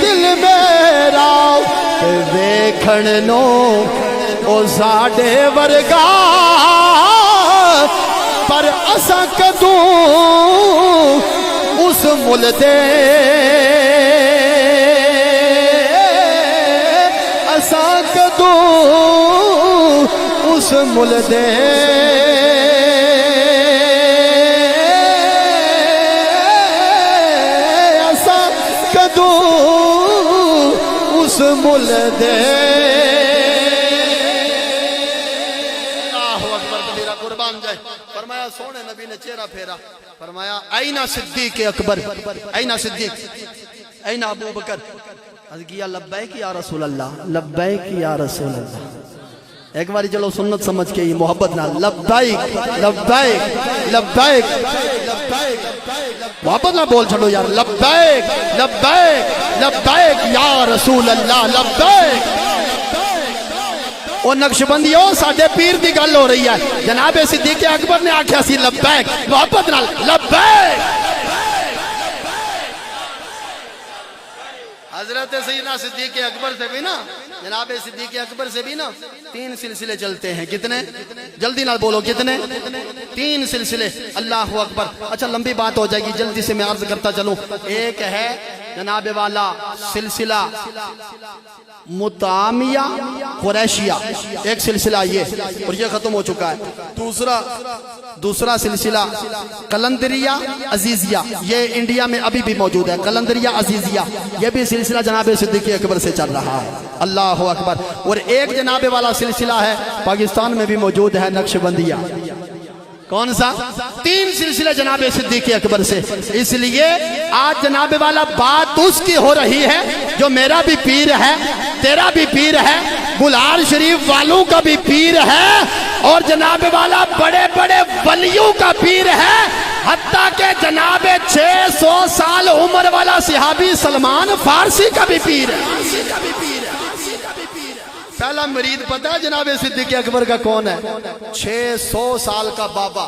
Speaker 3: دل میرا ویکھن نو او ساڈے ورگا پر اساں کدوں اس مل دے اساں کدوں اس مل دے اساں کدوں اس مل دے قربان جائے فرمایا سونے نبی نے چہرہ پھیرا فرمایا اینا صدیق اکبر اینا صدیق اینا ابو بکر از کیا لبیک یا رسول اللہ لبیک یا رسول اللہ ایک باری چلو سنت سمجھ کے یہ محبت نہ لبیک لبیک لبیک محبت نہ بول چھڑو یار لبیک لبیک لبیک یا رسول اللہ لبیک اور نقشبندیوں ساڈے پیر دی گل ہو رہی ہے جناب صدیق اکبر نے آکھیا سی لبیک محبت نال لبیک حضرت سیدنا صدیق اکبر سے بھی نا جناب صدیق اکبر سے بھی نا 3 سلسلے چلتے ہیں کتنے جلدی نال بولو کتنے 3 سلسلے اللہ اکبر اچھا لمبی بات ہو جائے گی جلدی سے میں عرض کرتا چلوں ایک ہے جناب والا سلسلہ مطعمیہ قریشیہ ایک سلسلہ یہ اور یہ ختم ہو چکا ہے دوسرا سلسلہ قلندریہ عزیزیہ یہ انڈیا میں ابھی بھی موجود ہے قلندریہ عزیزیہ یہ بھی سلسلہ جناب صدیق اکبر سے چل رہا ہے اللہ اکبر اور ایک جناب والا سلسلہ ہے پاکستان میں بھی موجود ہے نقشبندیہ کون سا 3 سلسلے جناب صدیق اکبر سے اس لیے آج جناب والا بات اس کی ہو رہی ہے جو میرا بھی پیر ہے تیرا بھی پیر ہے بلار شریف والوں کا بھی پیر ہے اور جناب والا بڑے بڑے ولیوں کا پیر ہے حتیٰ کہ جناب 600 سال عمر والا صحابی سلمان فارسی کا بھی پیر ہے پہلا مرید پتہ ہے جناب صدیق اکبر کا کون ہے 600 سال کا بابا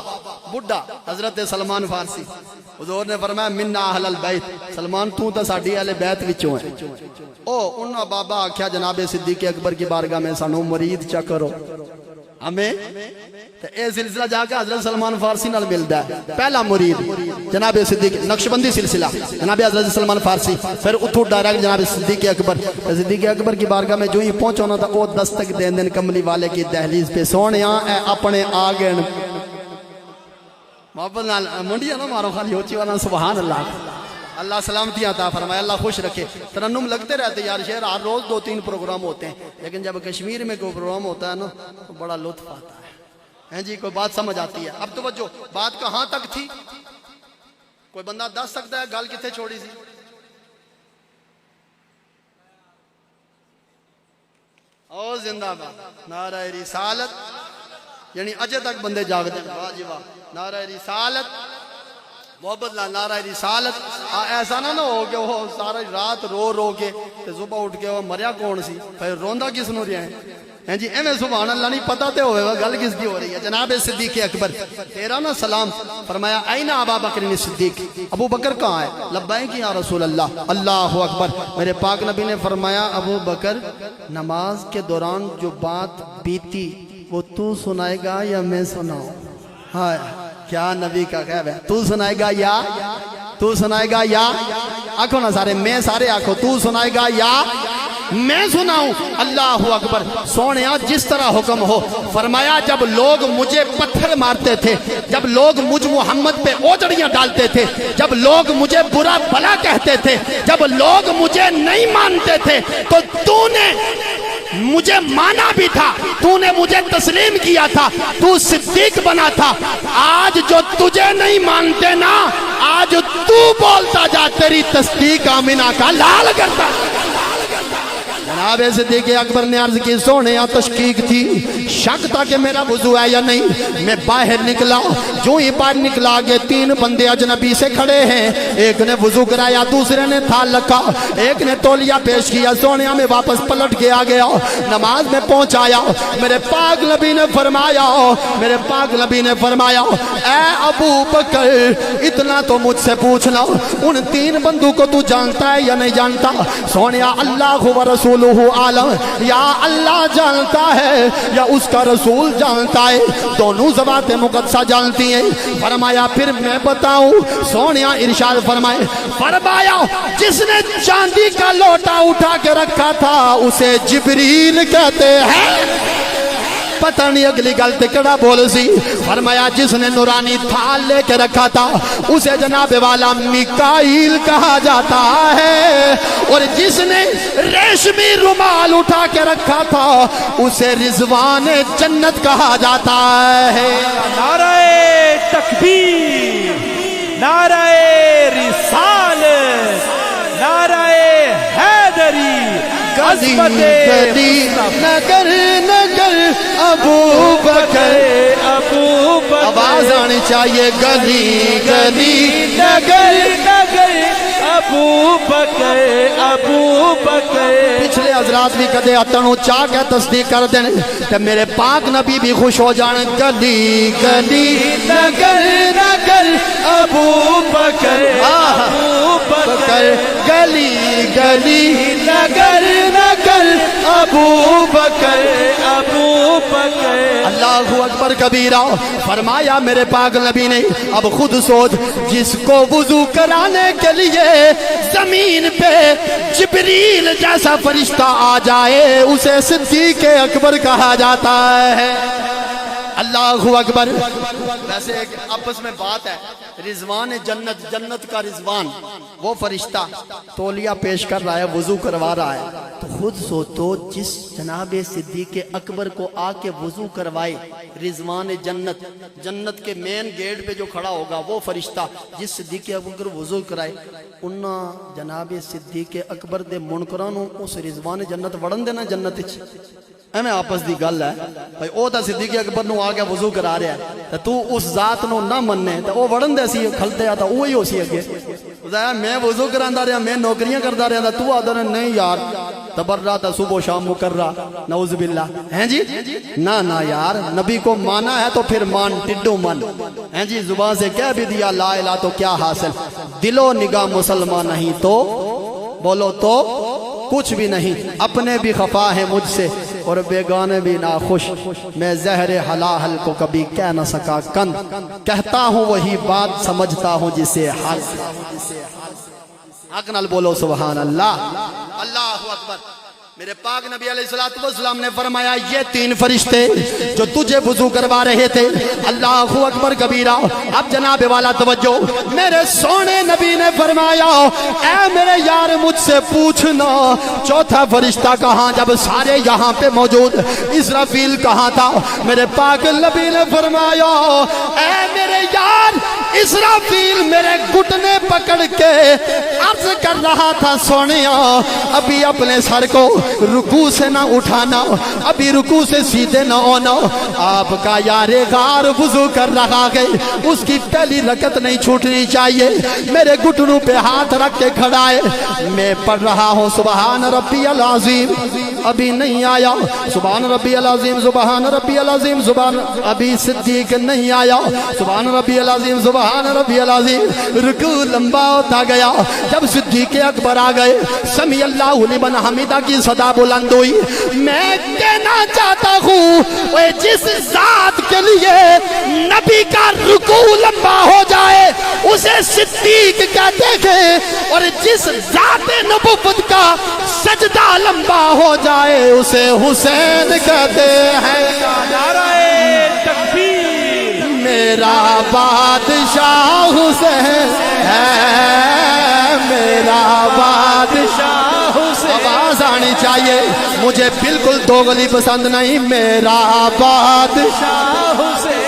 Speaker 3: بڑھا حضرت سلمان فارسی حضور نے فرمایا منا اہل البیت سلمان تو تا ساڈی اہل بیت وچوں ہے او انہاں بابا آکھیا جناب صدیق اکبر کی بارگاہ میں سانو مرید چا کرو ہمیں تو اے سلسلہ جا کے حضرت سلمان فارسی نال ملدا ہے پہلا مرید جناب صدیق نقشبندی سلسلہ جناب حضرت سلمان فارسی پھر اتھو ڈائریکٹ جناب صدیق اکبر کی بارگاہ میں جو ہی پہنچا ہونا تھا وہ دستک دین دن کملی والے کی دہلیز پہ سونیا اے اپنے آگے محبت نال منڈیا نا مارو خالی ہوچی والا سبحان اللہ اللہ سلامتی عطا فرمائے اللہ خوش رکھے ترنم لگتے رہتے یار شہر ہر روز 2-3 پروگرام ہوتے ہیں لیکن جب کشمیر میں کوئی پروگرام ہوتا ہے نا تو بڑا لطف آتا ہے جی کوئی بات سمجھ آتی ہے اب توجہ بات کہاں تک تھی کوئی بندہ دس سکتا ہے گل کتنے چھوڑی سی او زندہ باد نعرہ رسالت یعنی اجے تک بندے جاگتے ہیں واہ جی واہ نعرہ رسالت محبت اللہ نعرہ رسالت ایسا نہ ہو کہ وہ سارا رات رو کے صبح اٹھ کے وہ مریا کون سی پھر روندا کس نو رہے ہیں جی ایویں سبحان اللہ نہیں پتہ تے ہوئے گا گل کس کی ہو رہی ہے جناب صدیق اکبر تیرا نا سلام فرمایا اینا ابا بکر صدیق ابو بکر کہاں ہے لبیک یا رسول اللہ اللہ اکبر میرے پاک نبی نے فرمایا ابو بکر نماز کے دوران جو بات بیتی وہ تو سنائے گا یا میں سناؤں ہائے کیا نبی کا خیب ہے تو سنائے گا یا آنکھوں نا سارے میں سارے آنکھوں تو سنائے گا یا میں سناؤں اللہ اکبر سونیا جس طرح حکم ہو فرمایا جب لوگ مجھے پتھر مارتے تھے جب لوگ مجھ محمد پہ اوجڑیاں ڈالتے تھے جب لوگ مجھے برا بھلا کہتے تھے جب لوگ مجھے نہیں مانتے تھے تو تو نے مجھے مانا بھی تھا تو نے مجھے تسلیم کیا تھا تو صدیق بنا تھا آج جو تجھے نہیں مانتے نا آج تو بولتا جا تیری تصدیق آمینہ کا لال کرتا جناب صدیق اکبر نے عرض کی سونے یا تشکیق تھی شک تھا کہ میرا وضو ہے یا نہیں میں باہر نکلا جو ہی باہر نکلا آگے 3 بندے اجنبی سے کھڑے ہیں ایک نے وضو کرایا دوسرے نے تھال رکھا ایک نے تولیہ پیش کیا سونیا میں واپس پلٹ کے آ گیا نماز میں پہنچایا میرے پاک نبی نے فرمایا اے ابو بکر اتنا تو مجھ سے پوچھنا ان 3 بندوں کو تو جانتا ہے یا نہیں جانتا سونیا اللہ و رسولہ عالم، یا اللہ جانتا ہے یا اس کا رسول جانتا ہے، دونوں ذوات مقدسہ جانتی ہیں۔ فرمایا پھر میں بتاؤں؟ سونیا ارشاد فرمایا جس نے چاندی کا لوٹا اٹھا کے رکھا تھا اسے جبریل کہتے ہیں۔ پتہ نہیں اگلی گل تے کڑا بول سی۔ فرمایا جس نے نورانی تھال لے کے رکھا تھا اسے جناب والا میکائیل کہا جاتا ہے، اور جس نے ریشمی رومال اٹھا کے رکھا تھا اسے رضوان جنت کہا جاتا ہے۔
Speaker 2: نعرہ تکبیر، نعرہ رسالت، نعرہ حیدری، عظمت
Speaker 3: گلی نگر نگر ابو بکر،
Speaker 2: ابو بکر،
Speaker 3: آواز آنی چاہیے گلی گلی نگر
Speaker 2: نگر ابو بکر، ابو بکر۔
Speaker 3: پچھلے حضرات بھی کدے اتنو چاہ کے تصدیق کر دیں کہ میرے پاک نبی بھی خوش ہو جانے۔ گلی گلی نگر نگر
Speaker 2: ابو بکر، ابو بکر،
Speaker 3: گلی گلی نگر نگر
Speaker 2: ابو بکر، ابو بکر۔
Speaker 3: اللہ اکبر کبیرہ۔ فرمایا میرے پاک نبی نے اب خود سوچ، جس کو وضو کرانے کے لیے زمین پہ جبریل جیسا فرشتہ آ جائے اسے صدیق اکبر کہا جاتا ہے۔ اللہ اکبر۔ ویسے ایک آپس میں بات ہے، رضوان جنت، جنت کا رضوان، وہ فرشتہ تولیہ پیش کر رہا ہے، وضو کروا رہا ہے، تو خود سوچو جس جناب صدیق اکبر کو آ کے وضو کروائے رضوان جنت، جنت کے مین گیٹ پہ جو کھڑا ہوگا وہ فرشتہ جس صدیق اکبر وضو کرائے، انہاں جناب صدیق اکبر دے منکراں نوں اس رضوان جنت وڑن دینا جنت وچ؟ ایویں آپس دی گل ہے بھائی، او تا صدیق اکبر نو آ کے وضو کرا رہا ہے تے تو اس ذات نو نہ مننے تے او وڑن دے سی کھلتے آ تا وہی ہو سی اگے، میں وضو کراندا رہا، میں نوکریاں کردا رہا، تو آدھا نہیں یار تبرہ تا صبح شام مکرہ، نعوذ باللہ، ہیں جی نہ یار، نبی کو مانا ہے تو پھر مان، ٹڈو من، ہیں جی زبان سے کہہ بھی دیا لا الہ تو کیا حاصل، دل و نگاہ مسلمان نہیں تو بولو تو کچھ بھی نہیں، اپنے بھی خفا ہے مجھ سے اور بیگانے بھی ناخوش، میں زہر حلال کو کبھی کہہ نہ سکا کند، کہتا ہوں وہی بات سمجھتا ہوں جسے حق نال بولو سبحان اللہ۔ اللہ اکبر۔ میرے پاک نبی علیہ السلام نے فرمایا یہ تین فرشتے جو تجھے وضو کروا رہے تھے، اللہ اکبر کبیرہ۔ اب جناب والا توجہ، میرے سونے نبی نے فرمایا اے میرے یار مجھ سے پوچھنا چوتھا فرشتہ کہاں، جب سارے یہاں پہ موجود، اسرافیل کہاں تھا؟ میرے پاک نبی نے فرمایا اے میرے یار اسرافیل میرے گھٹنے پکڑ کے عرض کر رہا تھا سونیا ابھی اپنے سر کو رکوع سے نہ اٹھانا، ابھی رکوع سے سیدھے نہ ہونا، آپ کا یار غار وضو کر رہا ہے، اس کی پہلی رکعت نہیں چھوٹنی چاہیے، میرے گھٹنوں پہ ہاتھ رکھ کے کھڑا ہے، میں پڑھ رہا ہوں سبحان ربی العظیم، ابھی نہیں آیا سبحان ربی العظیم، سبحان ربی العظیم، سبحان، ابھی صدیق نہیں آیا سبحان ربی العظیم، سبحان ربی العظیم، رکوع لمبا ہوتا گیا، جب صدیق اکبر آ گئے سمیع اللہ لمن حمیدہ کی صدا بلند ہوئی، میں کہنا چاہتا ہوں جس ذات کے لیے نبی کا رکوع لمبا ہو جائے اسے صدیق کہتے ہیں، اور جس ذات نبوت کا سجدہ لمبا ہو جائے اسے حسین کہتے ہیں۔
Speaker 2: نعرہ تکبیر،
Speaker 3: میرا بادشاہ حسین ہے، میرا بادشاہ حسین، آواز آنی چاہیے، مجھے بالکل دوغلی پسند نہیں، میرا بادشاہ حسین،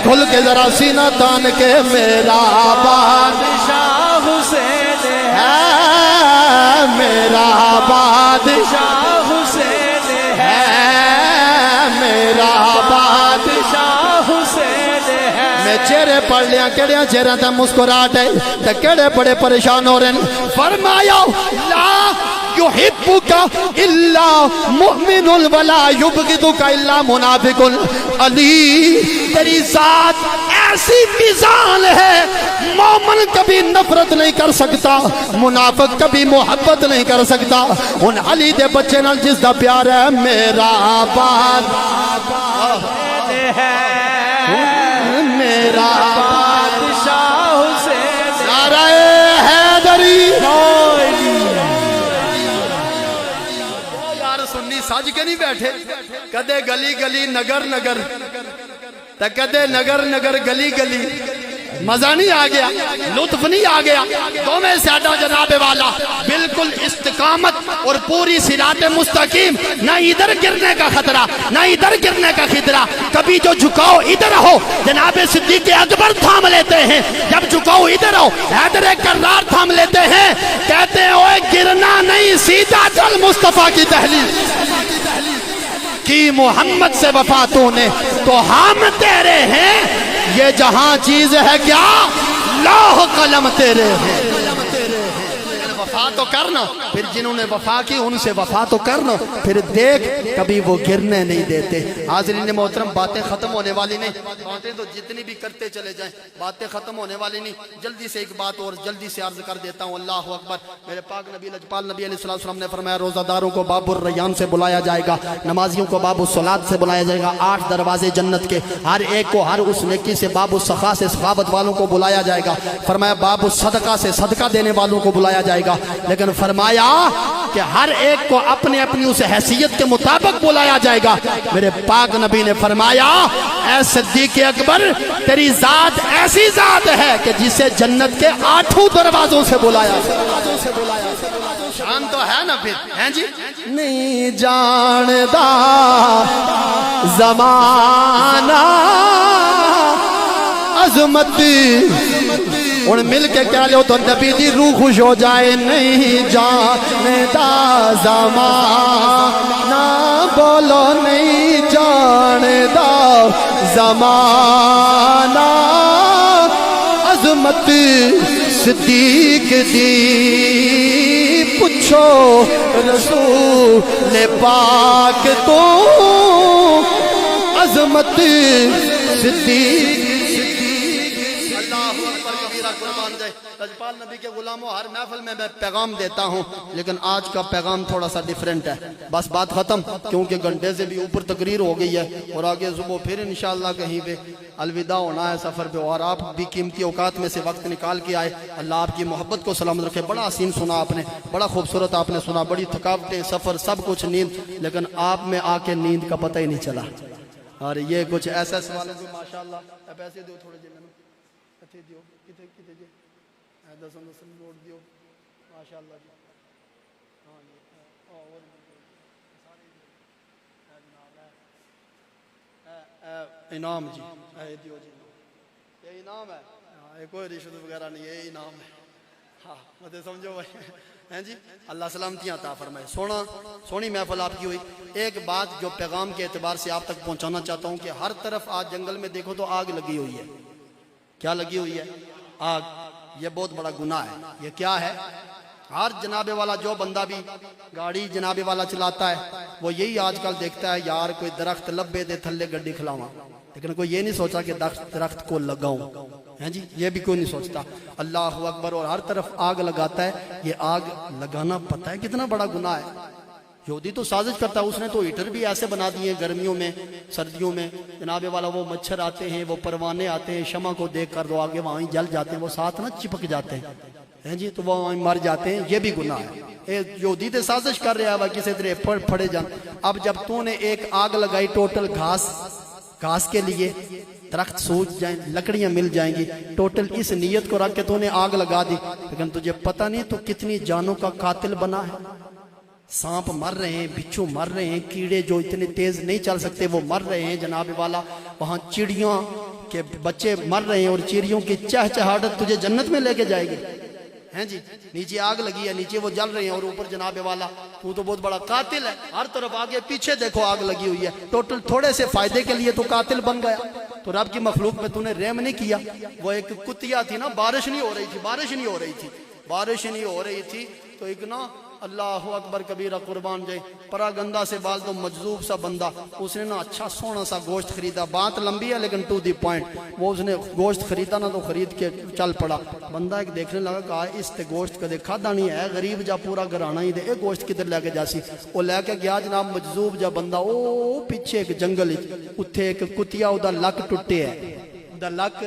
Speaker 3: کھل کے ذرا سینہ تان کے، میرا بادشاہ حسین ہے، میرا بادشاہ حسین ہے، میرا بادشاہ حسین ہے۔ میں چہرے پڑھ لیا، کہڑے چہرے تھا مسکراہٹ ہے تے کہڑے بڑے پریشان ہو رہے ہیں۔ فرمایا لا یحبک الا مؤمن ولا یبغضک الا منافق، علی تیری ذات ایسی میزان ہے، مومن کبھی نفرت نہیں کر سکتا، منافق کبھی محبت نہیں کر سکتا ان علی دے بچے نال جس دا پیار ہے۔ میرا آباد میرا
Speaker 2: بادشاہ حسین
Speaker 3: نعرہ حیدری۔ یار سنی سج کے نہیں بیٹھے، کدے گلی گلی نگر نگر تے کدے نگر نگر گلی گلی، مزہ نہیں آ گیا، لطف نہیں آ گیا؟ تو میں سیادہ جناب والا بالکل استقامت اور پوری صراط مستقیم، نہ ادھر گرنے کا خطرہ نہ ادھر گرنے کا خطرہ، کبھی جو جھکاؤ ادھر ہو جناب صدیق اکبر تھام لیتے ہیں، جب جھکاؤ ادھر ہو حیدر کرار تھام لیتے ہیں، کہتے ہیں اوے گرنا نہیں سیدھا چل مصطفیٰ کی دہلیز کی، محمد سے وفا تو نے تو ہم تیرے ہیں، یہ جہاں چیز ہے کیا لوح قلم تیرے ہیں۔ وفا تو کرنا، پھر جنہوں نے وفا کی ان سے وفا تو کرنا، پھر دیکھ کبھی وہ گرنے نہیں دیتے۔ حاضرین محترم باتیں ختم ہونے والی نہیں، باتیں تو جتنی بھی کرتے چلے جائیں باتیں ختم ہونے والی نہیں۔ جلدی سے ایک بات اور جلدی سے عرض کر دیتا ہوں، اللہ اکبر۔ میرے پاک نبی لجپال نبی علیہ السلام نے فرمایا روزہ داروں کو باب الریان سے بلایا جائے گا، نمازیوں کو باب الصلاۃ سے بلایا جائے گا، 8 دروازے جنت کے، ہر ایک کو ہر اس نیکی سے، باب السخا سے سخاوت والوں کو بلایا جائے گا، فرمایا باب الصدقہ سے صدقہ دینے والوں کو بلایا جائے گا، لیکن فرمایا کہ ہر ایک کو اپنے اپنی اس حیثیت کے مطابق بلایا جائے گا۔ میرے پاک نبی نے فرمایا اے صدیق اکبر تیری ذات ایسی ذات ہے کہ جسے جنت کے 8 دروازوں سے بلایا، شان تو ہے نا پھر، ہیں جی؟ نہیں جاندا زمانہ عظمت، ان مل کے کہہ لو تو نبی دی روح خوش ہو جائے۔ نہیں جاندا زمانہ، بولو نہیں جاندا زمانہ عظمت صدیق دی، پوچھو رسول پاک تو عظمت صدیق۔ لجپال نبی کے غلاموں ہر محفل میں پیغام دیتا ہوں، لیکن آج کا پیغام تھوڑا سا ڈیفرنٹ ہے۔ بس بات ختم، کیونکہ گھنٹے سے بھی اوپر تقریر ہو گئی ہے اور آگے صبح پھر انشاءاللہ کہیں پہ الوداع ہونا ہے سفر پہ، اور آپ بھی قیمتی اوقات میں سے وقت نکال کے آئے۔ اللہ آپ کی محبت کو سلامت رکھے۔ بڑا حسین سنا آپ نے، بڑا خوبصورت آپ نے سنا، بڑی تھکاوٹیں، سفر، سب کچھ، نیند، لیکن آپ میں آ کے نیند کا پتہ ہی نہیں چلا۔ اور یہ کچھ ایسا سوال ہے ماشاءاللہ، پیسے دو تھوڑے جی، کتنے دیو کتنے کتنے جی، 10 نوٹ دیو ماشاءاللہ جی، ہاں جی، اور انعام جی، دیو جی، یہ انعام ہے، یہ کوئی رشوت وغیرہ نہیں، یہ انعام ہے، ہاں مجھے سمجھو بھائی، ہیں جی، اللہ سلامتیاں عطا فرمائے۔ سونی محفل آپ کی ہوئی۔ ایک بات جو پیغام کے اعتبار سے آپ تک پہنچانا چاہتا ہوں کہ ہر طرف آج جنگل میں دیکھو تو آگ لگی ہوئی ہے۔ کیا لگی ہوئی ہے؟ آگ۔ یہ بہت بڑا گناہ ہے۔ یہ کیا ہے؟ ہر جناب والا جو بندہ بھی گاڑی جناب والا چلاتا ہے وہ یہی آج کل دیکھتا ہے، یار کوئی درخت لبے دے تھلے گڈی کھلاواں، لیکن کوئی یہ نہیں سوچا کہ درخت کو لگاؤں، ہیں جی، یہ بھی کوئی نہیں سوچتا۔ اللہ اکبر۔ اور ہر طرف آگ لگاتا ہے۔ یہ آگ لگانا پتہ ہے کتنا بڑا گناہ ہے۔ یہودی تو سازش کرتا ہے، اس نے تو ہیٹر بھی ایسے بنا دیے گرمیوں میں، سردیوں میں، جناب والا وہ مچھر آتے ہیں، وہ پروانے آتے ہیں، شمع کو دیکھ کر وہ آگے وہاں جل جاتے ہیں، وہ ساتھ نہ چپک جاتے ہیں جی، تو وہ وہاں مر جاتے ہیں۔ یہ بھی گناہ ہے۔ یہودی تو سازش کر رہا ہے کسی طرح پھڑے جان۔ اب جب تو نے ایک آگ لگائی ٹوٹل گھاس کے لیے، درخت سوچ جائیں، لکڑیاں مل جائیں گی، ٹوٹل اس نیت کو رکھ کے تو نے آگ لگا دی، لیکن تجھے پتہ نہیں تو کتنی جانوں کا قاتل بنا ہے۔ سانپ مر رہے ہیں، بچھو مر رہے ہیں، کیڑے جو اتنے تیز نہیں چل سکتے وہ مر رہے ہیں جناب والا، وہاں چڑیوں کے بچے مر رہے ہیں، اور چڑیوں کی چہچہاہٹ تجھے جنت میں لے کے جائے گی، ہیں جی۔ نیچے آگ لگی ہے، نیچے وہ جل رہے ہیں، اور اوپر جناب والا تو بہت بڑا قاتل ہے۔ ہر طرف آگے پیچھے دیکھو آگ لگی ہوئی ہے، ٹوٹل تھوڑے سے فائدے کے لیے تو قاتل بن گیا۔ تو رب کی مخلوق میں تو نے رحم نہیں کیا۔ وہ ایک کتیا تھی نا، بارش نہیں ہو رہی تھی تو ایک نا اللہ اکبر کبیرہ قربان جائے پراگندہ سے بال تو مجذوب سا بندہ اس نے نا اچھا سونا سا گوشت خریدا بات لمبی ہے لیکن ٹو دی پوائنٹ وہ اس نے گوشت خریدا نا تو خرید کے چل پڑا بندہ ایک دیکھنے لگا کہا اس تے گوشت کدے کھادا نہیں ہے غریب جا پورا گھرانا ہی دے اے گوشت کدھر لے کے جاسی وہ لے کے گیا جناب مجذوب جا بندہ او پیچھے ایک جنگل اتھے ایک کتیا او دا لک ٹوٹے ہے دا لک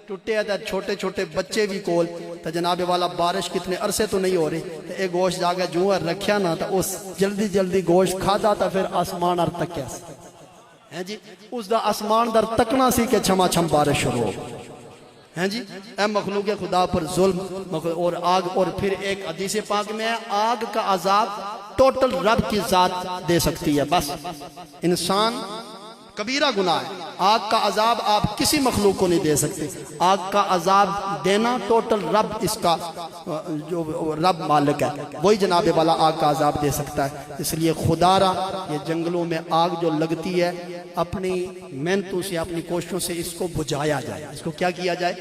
Speaker 3: ٹوٹے ہے چھوٹے چھوٹے بچے بھی کول تو جناب والا بارش کتنے عرصے تو نہیں ہو رہی تو ایک گوشت جا کے جو ہے رکھیا نا تو اس جلدی جلدی گوشت کھادا تا پھر آسمان ار تکیا ہے جی اس دا آسمان در تکنا سی کہ چھما چھم بارش شروع ہو ہیں جی اے مخلوق خدا پر ظلم اور آگ اور پھر ایک حدیث پاک میں ہے آگ کا عذاب ٹوٹل رب کی ذات دے سکتی ہے بس انسان کبیرہ گناہ ہے آگ کا عذاب آپ کسی مخلوق کو نہیں دے سکتے آگ کا عذاب دینا ٹوٹل رب اس کا جو رب مالک ہے وہی جناب والا آگ کا عذاب دے سکتا ہے اس لیے خدا را یہ جنگلوں میں آگ جو لگتی ہے اپنی محنتوں سے اپنی کوششوں سے اس کو بجھایا جائے اس کو کیا کیا جائے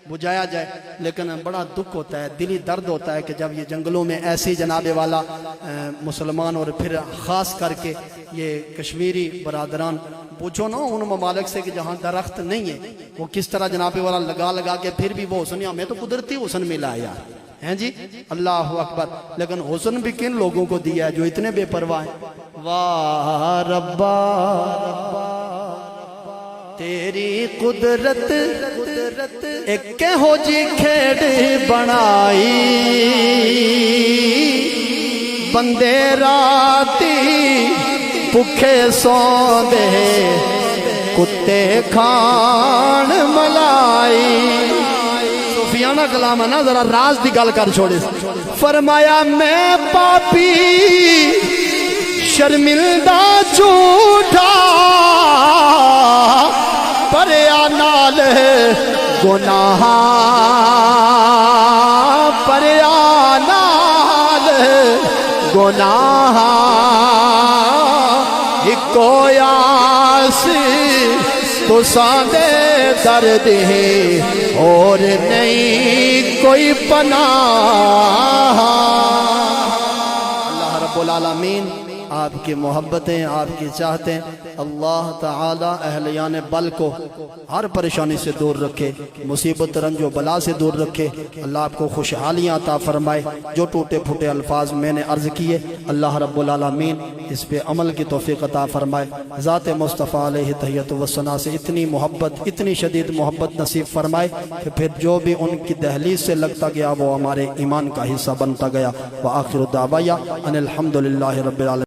Speaker 3: بجھایا جائے لیکن بڑا دکھ ہوتا ہے دلی درد ہوتا ہے کہ جب یہ جنگلوں میں ایسی جناب والا مسلمان اور پھر خاص کر کے یہ کشمیری برادران پوچھو نا ان ممالک سے کہ جہاں درخت نہیں ہے وہ کس طرح جناب والا لگا کے پھر بھی وہ حسن ہمیں تو قدرتی حسن ملا ہے یار ہیں جی اللہ اکبر لیکن حسن بھی کن لوگوں کو دیا ہے جو اتنے بے پرواہ ہیں واہ ربا تیری قدرت ایک ہو جی کھیڑ بنائی بندے راتی بھوکے سو دے کتے کھان ملائی صوفیانہ کلام ہے نا ذرا راز دی گل کر چھوڑے فرمایا میں پاپی شرمندہ جھوٹا پریا نال گناہ پریا نال گناہ ایکو یاس تو ساندے درد ہے اور نہیں کوئی پناہ اللہ رب العالمین آپ کی محبتیں آپ کی چاہتیں اللہ تعالی اہلیان بل کو ہر پریشانی سے دور رکھے مصیبت رنج و بلا سے دور رکھے اللہ آپ کو خوشحالیاں عطا فرمائے جو ٹوٹے پھوٹے الفاظ میں نے عرض کیے اللہ رب العالمین اس پہ عمل کی توفیق عطا فرمائے ذات مصطفیٰ علیہ تحیت و ثنا سے اتنی محبت اتنی شدید محبت نصیب فرمائے کہ پھر جو بھی ان کی دہلیز سے لگتا گیا وہ ہمارے ایمان کا حصہ بنتا گیا وآخر دعوایا ان الحمدللہ رب العالمین